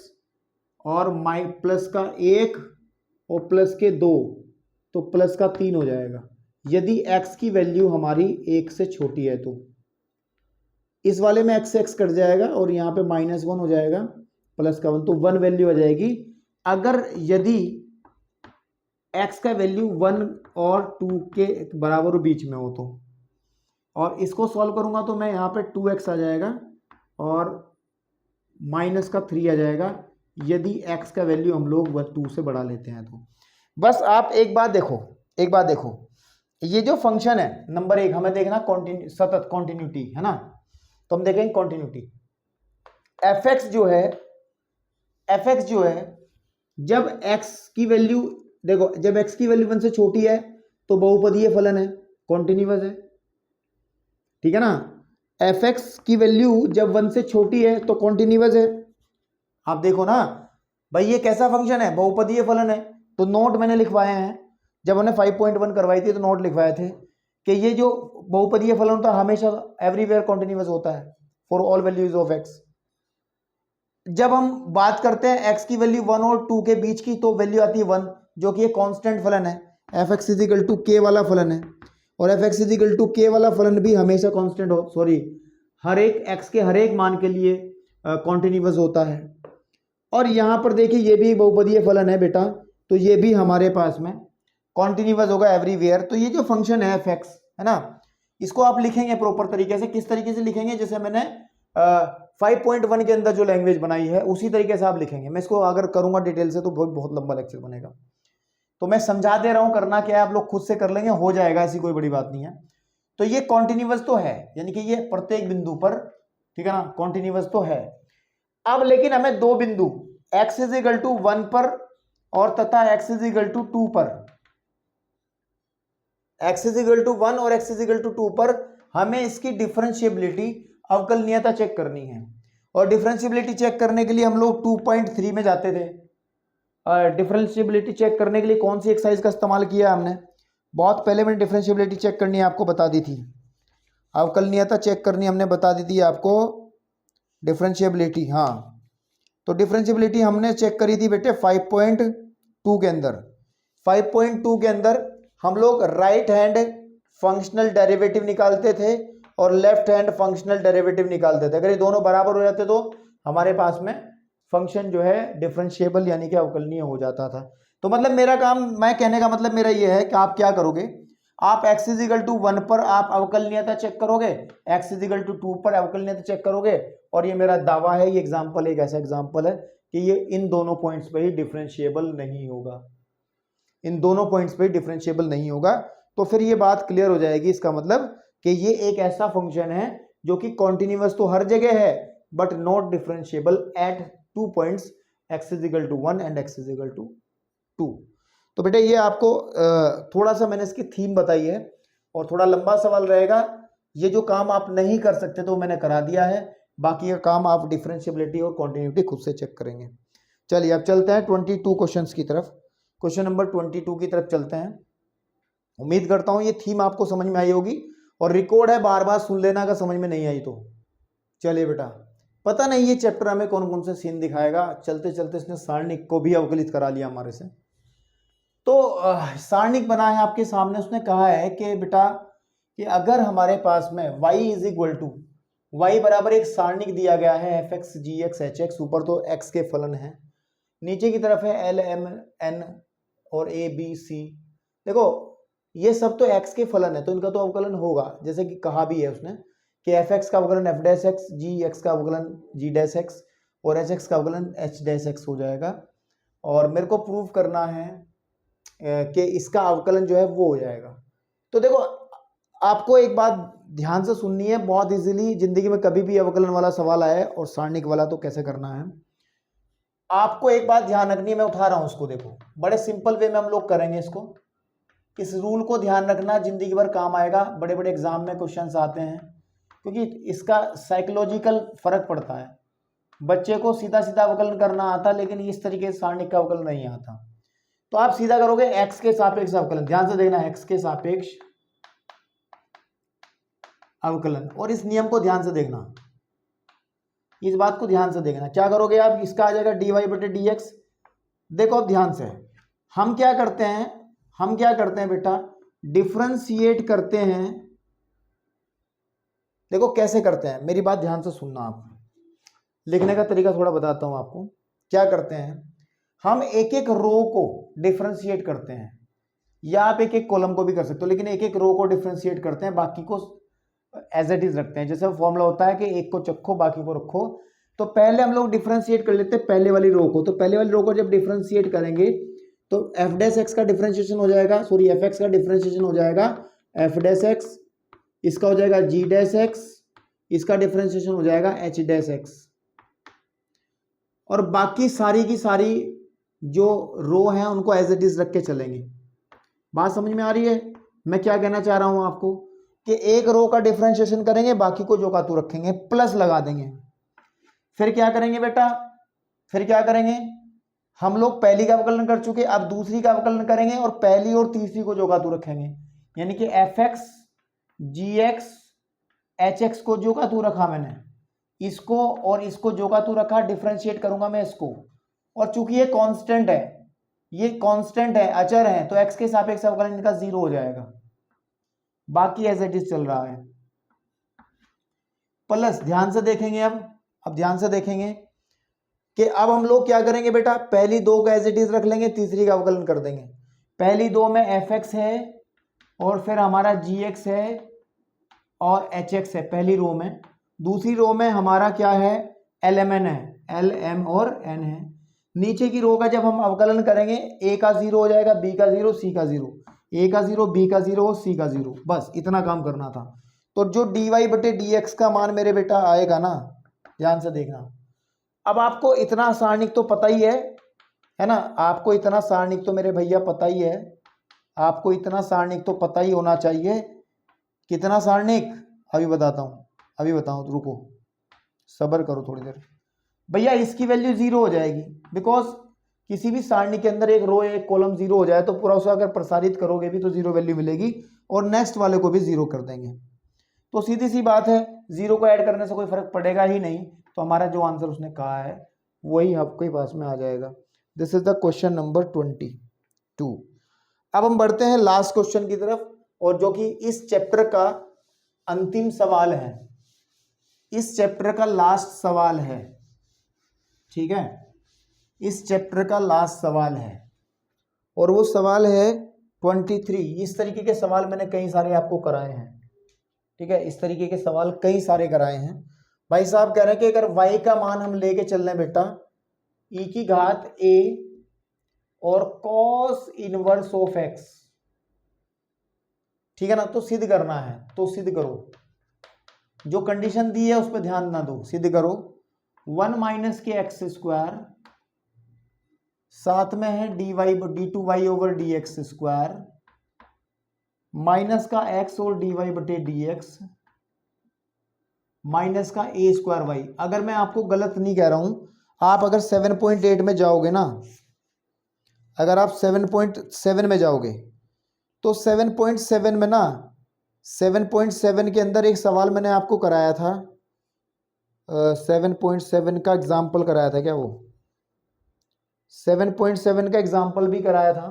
और प्लस का 1 और प्लस के 2, तो प्लस का 3 हो जाएगा, यदि x की वैल्यू हमारी 1 से छोटी है तो। इस वाले में x से x कट जाएगा और यहाँ पे माइनस वन हो जाएगा, प्लस का 1, तो 1 वैल्यू आ जाएगी। अगर यदि x का वैल्यू 1 और 2 के बराबर बीच में हो तो, और इसको सॉल्व करूंगा तो मैं यहाँ पे 2x आ जाएगा और माइनस का 3 आ जाएगा, यदि x का वैल्यू हम लोग 2 से बढ़ा लेते हैं तो। बस आप एक बात देखो, एक बात देखो, ये जो फंक्शन है नंबर 1, हमें देखना सतत कॉन्टिन्यूटी, है ना, तो हम देखेंगे कॉन्टिन्यूटी। fx जो है जब x की वैल्यू, देखो जब x की वैल्यू 1 से छोटी है तो बहुपदीय फलन है, कॉन्टिन्यूअस है, ठीक है ना। fx की वैल्यू जब 1 से छोटी है तो कॉन्टिन्यूअस है। आप देखो ना भाई, ये कैसा फंक्शन है, बहुपदीय फलन है। तो नोट मैंने लिखवाए हैं, जब हमने 5.1 करवाई थी तो नोट लिखवाए थे कि ये जो बहुपदीय फलन होता है हमेशा एवरीवेयर कॉन्टिन्यूअस होता है for all values of x। जब हम बात करते हैं x की वैल्यू 1 और 2 के बीच की, तो वैल्यू आती है 1, जो कि एक कांस्टेंट फलन है, fx is equal to k वाला फलन है, और fx is equal to k वाला फलन भी हमेशा कांस्टेंट हो, सॉरी हर एक x के हर एक मान के लिए कॉन्टिन्यूअस होता है। और यहाँ पर देखिए ये भी बहुपदीय फलन है बेटा, तो ये भी हमारे पास में कॉन्टिन्यूअस होगा एवरीवेयर। तो ये जो फंक्शन है fx, है ना, इसको आप लिखेंगे प्रॉपर तरीके से। किस तरीके से लिखेंगे, जैसे मैंने 5.1 के अंदर जो लैंग्वेज बनाई है उसी तरीके से आप लिखेंगे। मैं इसको अगर करूंगा डिटेल से तो बहुत लंबा लेक्चर बनेगा। तो मैं समझा दे रहा हूं, करना क्या है आप लोग खुद से कर लेंगे, हो जाएगा, ऐसी कोई बड़ी बात नहीं है। तो ये कॉन्टिन्यूअस तो है, यानी कि ये प्रत्येक बिंदु पर, ठीक है ना, कॉन्टिन्यूअस तो है। अब लेकिन हमें दो बिंदु x इज इक्वल टू 1 पर और तथा x इज इक्वल टू 2 पर, x इज इक्वल टू 1 और x इज इक्वल टू 2 पर हमें इसकी डिफरेंशिएबिलिटी, अवकलनीयता चेक करनी है। और डिफरेंशिएबिलिटी चेक करने के लिए हम लोग 2.3 में जाते थे। डिफरेंशिएबिलिटी चेक करने के लिए कौन सी एक्सरसाइज का इस्तेमाल किया हमने, बहुत पहले मैंने डिफरेंशिएबिलिटी चेक करनी आपको बता दी थी, अवकलनीयता चेक करनी हमने बता दी थी आपको, डिफरेंशिएबिलिटी। हाँ, तो डिफरेंशिएबिलिटी हमने चेक करी थी बेटे 5.2 के अंदर। 5.2 के अंदर हम लोग राइट हैंड फंक्शनल डेरिवेटिव निकालते थे और लेफ्ट हैंड फंक्शनल डेरिवेटिव निकालते थे। अगर ये दोनों बराबर हो जाते तो हमारे पास में फंक्शन जो है डिफरेंशिएबल यानी कि अवकलनीय हो जाता था। तो मतलब मेरा काम, मैं कहने का मतलब मेरा ये है कि आप क्या करोगे, आप x इज इक्वल टू 1 पर आप अवकलनीयता चेक करोगे, x इज इक्वल टू 2 पर अवकलनीयता चेक करोगे, और ये मेरा दावा है, ये एग्जांपल एक ऐसा एग्जांपल है कि ये इन दोनों पॉइंट्स पे ही डिफरेंशिएबल नहीं होगा, इन दोनों पॉइंट्स पे डिफरेंशिएबल नहीं होगा। तो फिर ये बात क्लियर हो जाएगी, इसका मतलब कि ये एक ऐसा फंक्शन है जो कि कॉन्टिन्यूअस तो हर जगह है but not differentiable at 2 points, x is equal to 1 and x is equal to 2। तो बेटा ये आपको थोड़ा सा मैंने इसकी थीम बताई है और थोड़ा लंबा सवाल रहेगा। ये जो काम आप नहीं कर सकते तो मैंने करा दिया है, बाकी का काम आप डिफरेंशिएबिलिटी और कॉन्टिन्यूटी खुद से चेक करेंगे। चलिए अब चलते हैं 22 क्वेश्चंस की तरफ, क्वेश्चन नंबर 22 की तरफ चलते हैं। उम्मीद करता हूं ये थीम आपको समझ में आई होगी, और रिकॉर्ड है, बार बार सुन लेना, अगर समझ में नहीं आई तो। चलिए बेटा, पता नहीं ये चैप्टर हमें कौन कौन से सीन दिखाएगा, चलते चलते इसने सारणिक को भी अवकलित करा लिया हमारे से। तो सारणिक बना है आपके सामने, उसने कहा है कि बेटा कि अगर हमारे पास में y is equal to, Y बराबर एक सारणिक दिया गया है f(x, g(x, h(x), ऊपर तो x के फलन है, नीचे की तरफ है l, m, n और a, b, c। देखो ये सब तो x के फलन है तो इनका तो अवकलन होगा, जैसे कि कहा भी है उसने कि f(x) का अवकलन f'(x), g(x) का अवकलन g'(x) और h(x) का अवकलन h'(x) हो जाएगा। और मेरे को प्रूव करना है कि इसका अवकलन जो है वो हो जाएगा। तो देखो आपको एक बात ध्यान से सुननी है, बहुत इजीली जिंदगी में कभी भी अवकलन वाला सवाल आए और सारणिक वाला तो कैसे करना है, आपको एक बात ध्यान रखनी है। मैं उठा रहा हूं उसको, देखो बड़े सिंपल वे में हम लोग करेंगे इसको। इस रूल को ध्यान रखना, जिंदगी भर काम आएगा, बड़े बड़े एग्जाम में क्वेश्चंस आते हैं, क्योंकि इसका साइकोलॉजिकल फर्क पड़ता है। बच्चे को सीधा सीधा अवकलन करना आता लेकिन इस तरीके से सारणिक का अवकलन नहीं आता। तो आप सीधा करोगे x के सापेक्ष अवकलन, ध्यान से देखना, x के सापेक्ष अवकलन, और इस नियम को ध्यान से देखना, इस बात को ध्यान से देखना। क्या करोगे आप, इसका आ जाएगा dy बटे dx। देखो अब ध्यान से, हम क्या करते हैं बेटा, डिफरेंशिएट करते हैं। देखो कैसे करते हैं, मेरी बात ध्यान से सुनना, आप लिखने का तरीका थोड़ा बताता हूं आपको। क्या करते हैं, हम एक एक रो को डिफरेंशिएट करते हैं, या आप एक एक कॉलम को भी कर सकते हो, लेकिन एक एक रो को डिफरेंशिएट करते हैं, बाकी को एज इट इज रखते हैं। जैसे फॉर्मूला होता है कि एक को चखो बाकी को रखो। तो पहले हम लोग डिफरेंशिएट कर लेते हैं पहले वाली रो को। तो पहले वाली रो को जब डिफरेंशिएट करेंगे तो f' का डिफरेंशिएशन हो जाएगा, सॉरी f(x) का डिफरेंशिएशन हो जाएगा f', इसका हो जाएगा g', इसका डिफरेंशिएशन हो जाएगा h', और बाकी सारी की सारी जो रो हैं उनको एज इट इज रख के चलेंगे। बात समझ में आ रही है मैं क्या कहना चाह रहा हूं आपको, कि एक रो का डिफरेंशिएशन करेंगे, बाकी को जो का तू रखेंगे, प्लस लगा देंगे। फिर क्या करेंगे बेटा, फिर क्या करेंगे, हम लोग पहली का अवकलन कर चुके, अब दूसरी का अवकलन करेंगे और पहली और तीसरी को जो का तू रखेंगे। यानी कि f(x, g(x, h(x) को जो का तू रखा मैंने, इसको और इसको जो का तू रखा, डिफरेंशिएट करूंगा मैं इसको। और चूंकि ये कांस्टेंट है, ये कांस्टेंट है, अचर है, तो x के सापेक्ष अवकलन इनका 0 हो जाएगा, बाकी एज इट इज चल रहा है। प्लस ध्यान से देखेंगे, अब ध्यान से देखेंगे कि अब हम लोग क्या करेंगे बेटा, पहली दो का एज इट इज रख लेंगे, तीसरी का अवकलन कर देंगे। पहली दो में f(x) है और फिर हमारा g(x) है और h(x) है पहली रो में। दूसरी रो में हमारा क्या है, lmn है, l, m और n है। नीचे की रो का जब हम अवकलन करेंगे ए का 0 हो जाएगा, बी का 0, सी का 0, ए का 0, बी का 0, सी का 0, बस इतना काम करना था। तो जो dy बटे dx का मान मेरे बेटा आएगा ना, ध्यान से देखना। अब आपको इतना सारणिक तो पता ही है ना, आपको इतना सारणिक तो मेरे भैया पता ही है, आपको इतना सारणिक तो पता ही होना चाहिए। कितना सारणिक अभी बताता हूँ, अभी बताऊँ, तो रुको सब्र करो थोड़ी देर। भैया इसकी वैल्यू 0 हो जाएगी, बिकॉज किसी भी सारणी के अंदर एक रो एक कॉलम 0 हो जाए तो पूरा उसे अगर प्रसारित करोगे भी तो 0 वैल्यू मिलेगी, और नेक्स्ट वाले को भी 0 कर देंगे। तो सीधी सी बात है, 0 को ऐड करने से कोई फर्क पड़ेगा ही नहीं, तो हमारा जो आंसर उसने कहा है वही आपके पास में आ जाएगा। This is the question number 22। अब हम बढ़ते हैं लास्ट क्वेश्चन की तरफ, और जो कि इस चैप्टर का अंतिम सवाल है, इस चैप्टर का लास्ट सवाल है, ठीक है, इस चैप्टर का लास्ट सवाल है, और वो सवाल है 23। इस तरीके के सवाल मैंने कई सारे आपको कराए हैं, ठीक है, इस तरीके के सवाल कई सारे कराए हैं। भाई साहब कह रहे हैं कि अगर y का मान हम लेके चल रहे हैं बेटा e की घात a और cos इनवर्स ऑफ x, ठीक है ना, तो सिद्ध करना है, तो सिद्ध करो। जो कंडीशन दी है उस पर ध्यान ना दो, सिद्ध करो। 1 माइनस के एक्स स्क्वायर, साथ में है d2y over D x square, minus का x और dy बटे dx, माइनस का a स्क्वायर y। अगर मैं आपको गलत नहीं कह रहा हूं, आप अगर 7.8 में जाओगे ना, अगर आप 7.7 में जाओगे तो 7.7 में ना, 7.7 के अंदर एक सवाल मैंने आपको कराया था, 7.7 का एग्जाम्पल कराया था क्या, वो 7.7 का एग्जाम्पल भी कराया था,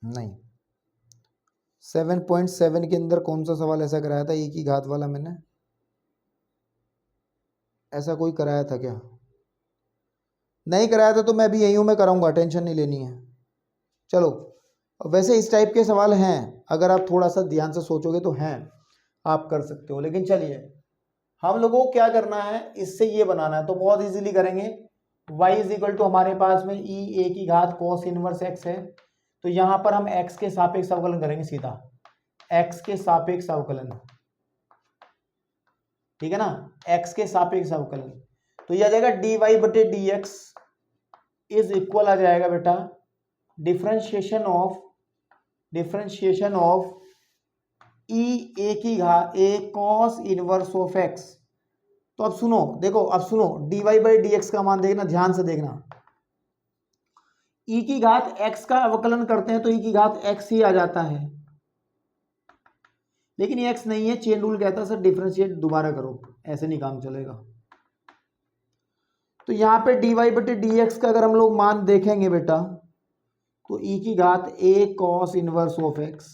नहीं 7.7 के अंदर कौन सा सवाल ऐसा कराया था e की घात वाला, मैंने ऐसा कोई कराया था क्या? नहीं कराया था तो मैं भी यही हूँ, मैं कराऊंगा, टेंशन नहीं लेनी है। चलो, वैसे इस टाइप के सवाल हैं, अगर आप थोड़ा सा ध्यान से सोचोगे तो हैं, आप कर सकते हो। लेकिन चलिए हम लोगों को क्या करना है, इससे ये बनाना है, तो बहुत इजीली करेंगे। y इज इक्वल टू हमारे पास में e a की घात cos इनवर्स x है, तो यहां पर हम x के सापेक्ष अवकलन करेंगे सीधा, x के सापेक्ष अवकलन, ठीक है ना, x के सापेक्ष अवकलन। तो यह आ जाएगा dy बटे dx इज इक्वल आ जाएगा बेटा डिफरेंशिएशन ऑफ e a की घात a cos inverse of x। तो अब सुनो, देखो अब सुनो, dy बाई dx का मान देखना, ध्यान से देखना, e की घात x का अवकलन करते हैं तो e की घात x ही आ जाता है, लेकिन ये x नहीं है, चेन रूल कहता है सर डिफरेंशिएट दोबारा करो, ऐसे नहीं काम चलेगा। तो यहाँ पे dy बटे dx का अगर हम लोग मान देखेंगे बेटा, तो e की घात a cos inverse of x,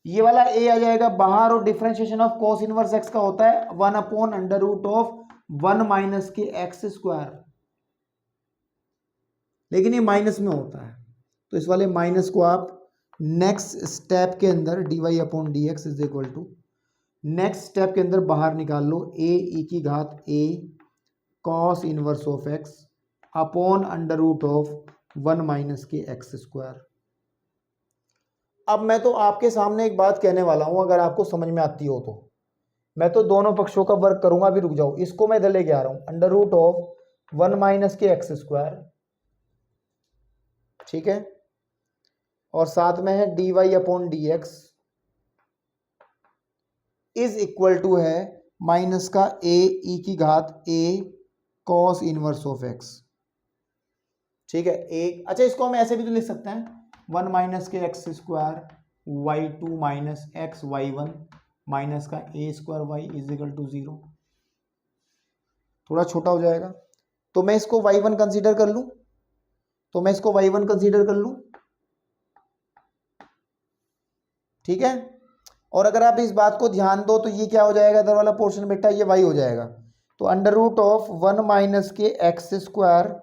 ये वाला a आ जाएगा बाहर, और differentiation of cos inverse x का होता है 1 upon under root of 1 minus के एक्स स्क्वायर, लेकिन ये माइनस में होता है, तो इस वाले माइनस को आप नेक्स्ट स्टेप के अंदर dy upon D x is equal to, next step के अंदर बाहर निकाल लो a e की घात a cos inverse of x upon under root of 1 minus के एक्स स्क्वायर। अब मैं तो आपके सामने एक बात कहने वाला हूं, अगर आपको समझ में आती हो तो मैं तो दोनों पक्षों का वर्क करूंगा। अभी रुक जाओ, इसको मैं इधर लेके आ रहा हूं, अंडर रूट ऑफ 1 माइनस के एक्स स्क्वायर, ठीक है, और साथ में है dy upon D x is equal to है माइनस का a e की घात a cos inverse of x, ठीक है। एक अच्छा, इसको हम ऐसे भी तो लिख सकते हैं, 1 माइनस के x square y2 minus X y1 minus का a square y is equal to 0, थोड़ा छोटा हो जाएगा, तो मैं इसको y1 कंसीडर कर लूं, तो मैं इसको y1 कंसीडर कर लूं, ठीक है। और अगर आप इस बात को ध्यान दो तो ये क्या हो जाएगा, इधर वाला पोर्शन बेटा ये y हो जाएगा, तो अंडर रूट ऑफ 1 माइनस के एक्स स्क्वायर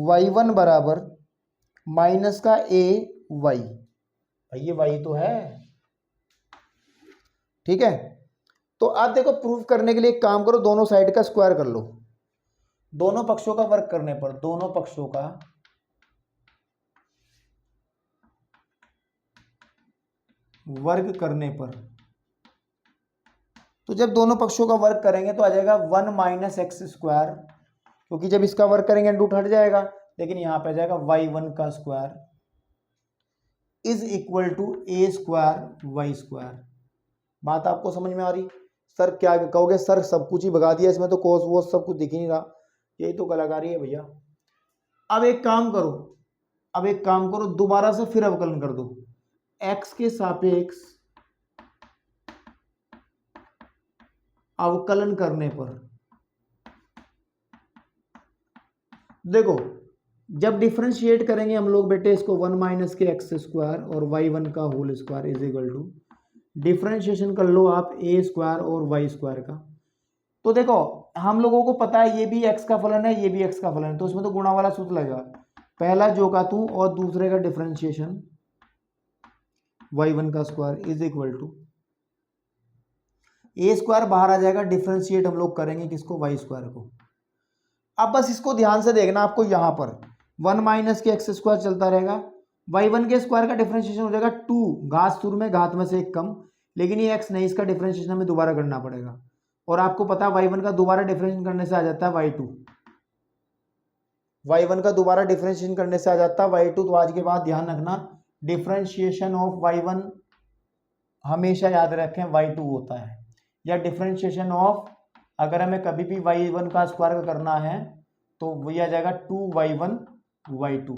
y1 बराबर माइनस का a y, भाई ये y तो है, ठीक है। तो आप देखो, प्रूफ करने के लिए एक काम करो, दोनों साइड का स्क्वायर कर लो, दोनों पक्षों का वर्ग करने पर, दोनों पक्षों का वर्ग करने पर, तो जब दोनों पक्षों का वर्ग करेंगे तो आ जाएगा 1 माइनस एक्स स्क्वायर, क्योंकि जब इसका वर्ग करेंगे रूट हट जाएगा, लेकिन यहां पे आ जाएगा y1 का square is equal to A square Y square. बात आपको समझ में आ रही? सर क्या कहोगे, सर सब कुछ ही भगा दिया इसमें, तो कोस वोस सब कुछ दिख ही नहीं रहा, यही तो कलाकारी है भैया। अब एक काम करो, दोबारा से फिर अवकलन कर दो। x के सापेक्ष अवकलन करने पर देखो, जब डिफरेंशिएट करेंगे हम लोग बेटे इसको 1 माइनस के एक्स स्क्वायर और y1 का whole square is equal to, differentiation कर लो आप ए स्क्वायर और वाई स्क्वायर का। तो देखो हम लोगों को पता है ये भी x का फलन है, ये भी x का फलन है, तो उसमें तो गुणा वाला सूत्र लगेगा, पहला जो का तू और दूसरे का डिफरेंशिएशन y1 का square is equal to A square बाहर आ जाएगा, डिफरेंशिएट हम लोग करेंगे किसको, वाई स्क्वायर को। अब बस इसको ध्यान से देखना, आपको यहां पर 1 माइनस के एक्स स्क्वायर चलता रहेगा, y1 के स्क्वायर का डिफरेंशिएशन हो जाएगा 2, घात सूत्र में घात में से एक कम, लेकिन ये x नहीं, इसका डिफरेंशिएशन हमें दोबारा करना पड़ेगा, और आपको पता है y1 का दोबारा डिफरेंशिएशन करने से आ जाता है y2, y1 का दोबारा डिफरेंशिएशन करने से आ जाता है y2। तो आज के बाद ध्यान रखना, डिफरेंशिएशन ऑफ y1 हमेशा याद रखें y2 होता है, या डिफरेंशिएशन ऑफ, अगर हमें कभी भी y1 का स्क्वायर करना है तो वही आ जाएगा 2y1 y2।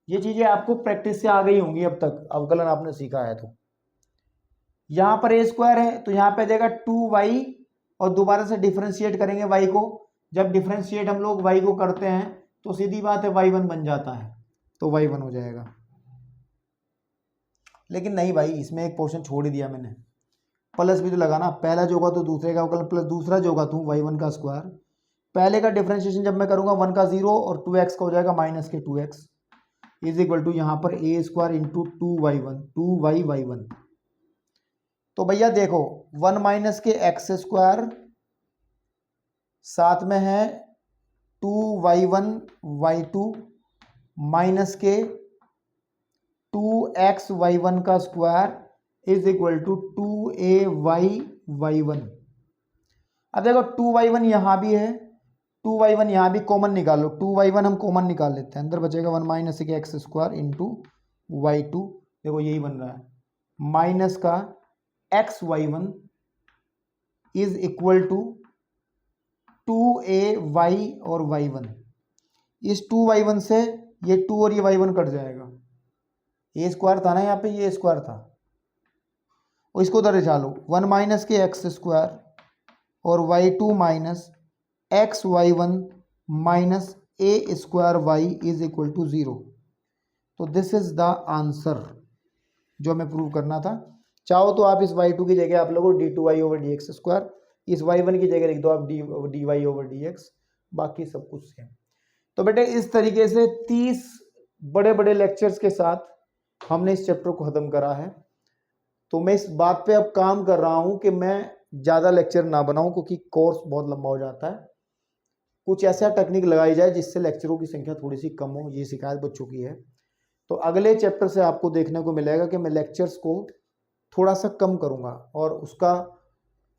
ये चीजें आपको प्रैक्टिस से आ गई होंगी अब तक, अवकलन आपने सीखा है। तो यहां पर ए स्क्वायर है तो यहां पे आ जाएगा 2y, और दोबारा से डिफरेंशिएट करेंगे y को, जब डिफरेंशिएट हम लोग y को करते हैं तो सीधी बात है y1 बन जाता है, तो y1 हो जाएगा। लेकिन नहीं भाई, इसमें एक पोर्शन छोड़ ही दिया मैंने, प्लस भी तो लगाना, पहला जो होगा तो दूसरे का अवकलन प्लस दूसरा जो होगा तो y1 का स्क्वायर, पहले का डिफरेंशिएशन जब मैं करूंगा 1 का 0 और 2x का हो जाएगा माइनस के 2x इज इक्वल टू यहाँ पर ए स्क्वायर इंटू 2y1। तो भैया देखो 1 माइनस के एक्स स्क्वायर, साथ में है 2y1 y2 माइनस के 2x y1 का square is equal to 2ay y1। अब देखो 2y1 यहां भी है, 2y1 यहां भी कॉमन निकालो, 2y1 हम कॉमन निकाल लेते हैं, अंदर बचेगा 1 माइनस के एक्स स्क्वायर इंटू y2, देखो यही बन रहा है, माइनस का x y1 is equal to 2ay और y1। इस 2y1 से ये 2 और ये y1 कट जाएगा, ए स्क्वायर था ना यहाँ पे, ये स्क्वायर था, और इसको उधर चालो 1 माइनस के एक्स स्क्वायर और y2 minus X y1 minus A square Y is equal to 0। तो दिस इज द आंसर जो हमें प्रूव करना था। चाहो तो आप इस y2 की जगह आप लोगों d2y ओवर dx स्क्वायर, इस y1 की जगह लिख दो आप dy ओवर dx, बाकी सब कुछ सेम। तो बेटे इस तरीके से 30 बड़े बड़े लेक्चर्स के साथ हमने इस चैप्टर को ख़त्म करा है। तो मैं इस बात पे अब काम कर रहा हूँ कि मैं ज़्यादा लेक्चर ना बनाऊँ, क्योंकि कोर्स बहुत लंबा हो जाता है। कुछ ऐसा टेक्निक लगाई जाए जिससे लेक्चरों की संख्या थोड़ी सी कम हो, ये शिकायत बच्चों की है। तो अगले चैप्टर से आपको देखने को मिलेगा कि मैं लेक्चर्स को थोड़ा सा कम करूँगा, और उसका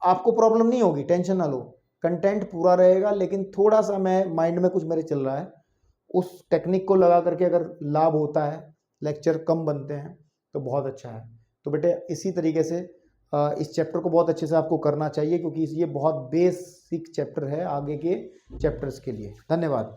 आपको प्रॉब्लम नहीं होगी, टेंशन ना लो, कंटेंट पूरा रहेगा, लेकिन थोड़ा सा मैं माइंड में कुछ मेरे चल रहा है, उस टेक्निक को लगा करके अगर लाभ होता है, लेक्चर कम बनते हैं तो बहुत अच्छा है। तो बेटे इसी तरीके से इस चैप्टर को बहुत अच्छे से आपको करना चाहिए, क्योंकि ये बहुत बेसिक चैप्टर है आगे के चैप्टर्स के लिए। धन्यवाद।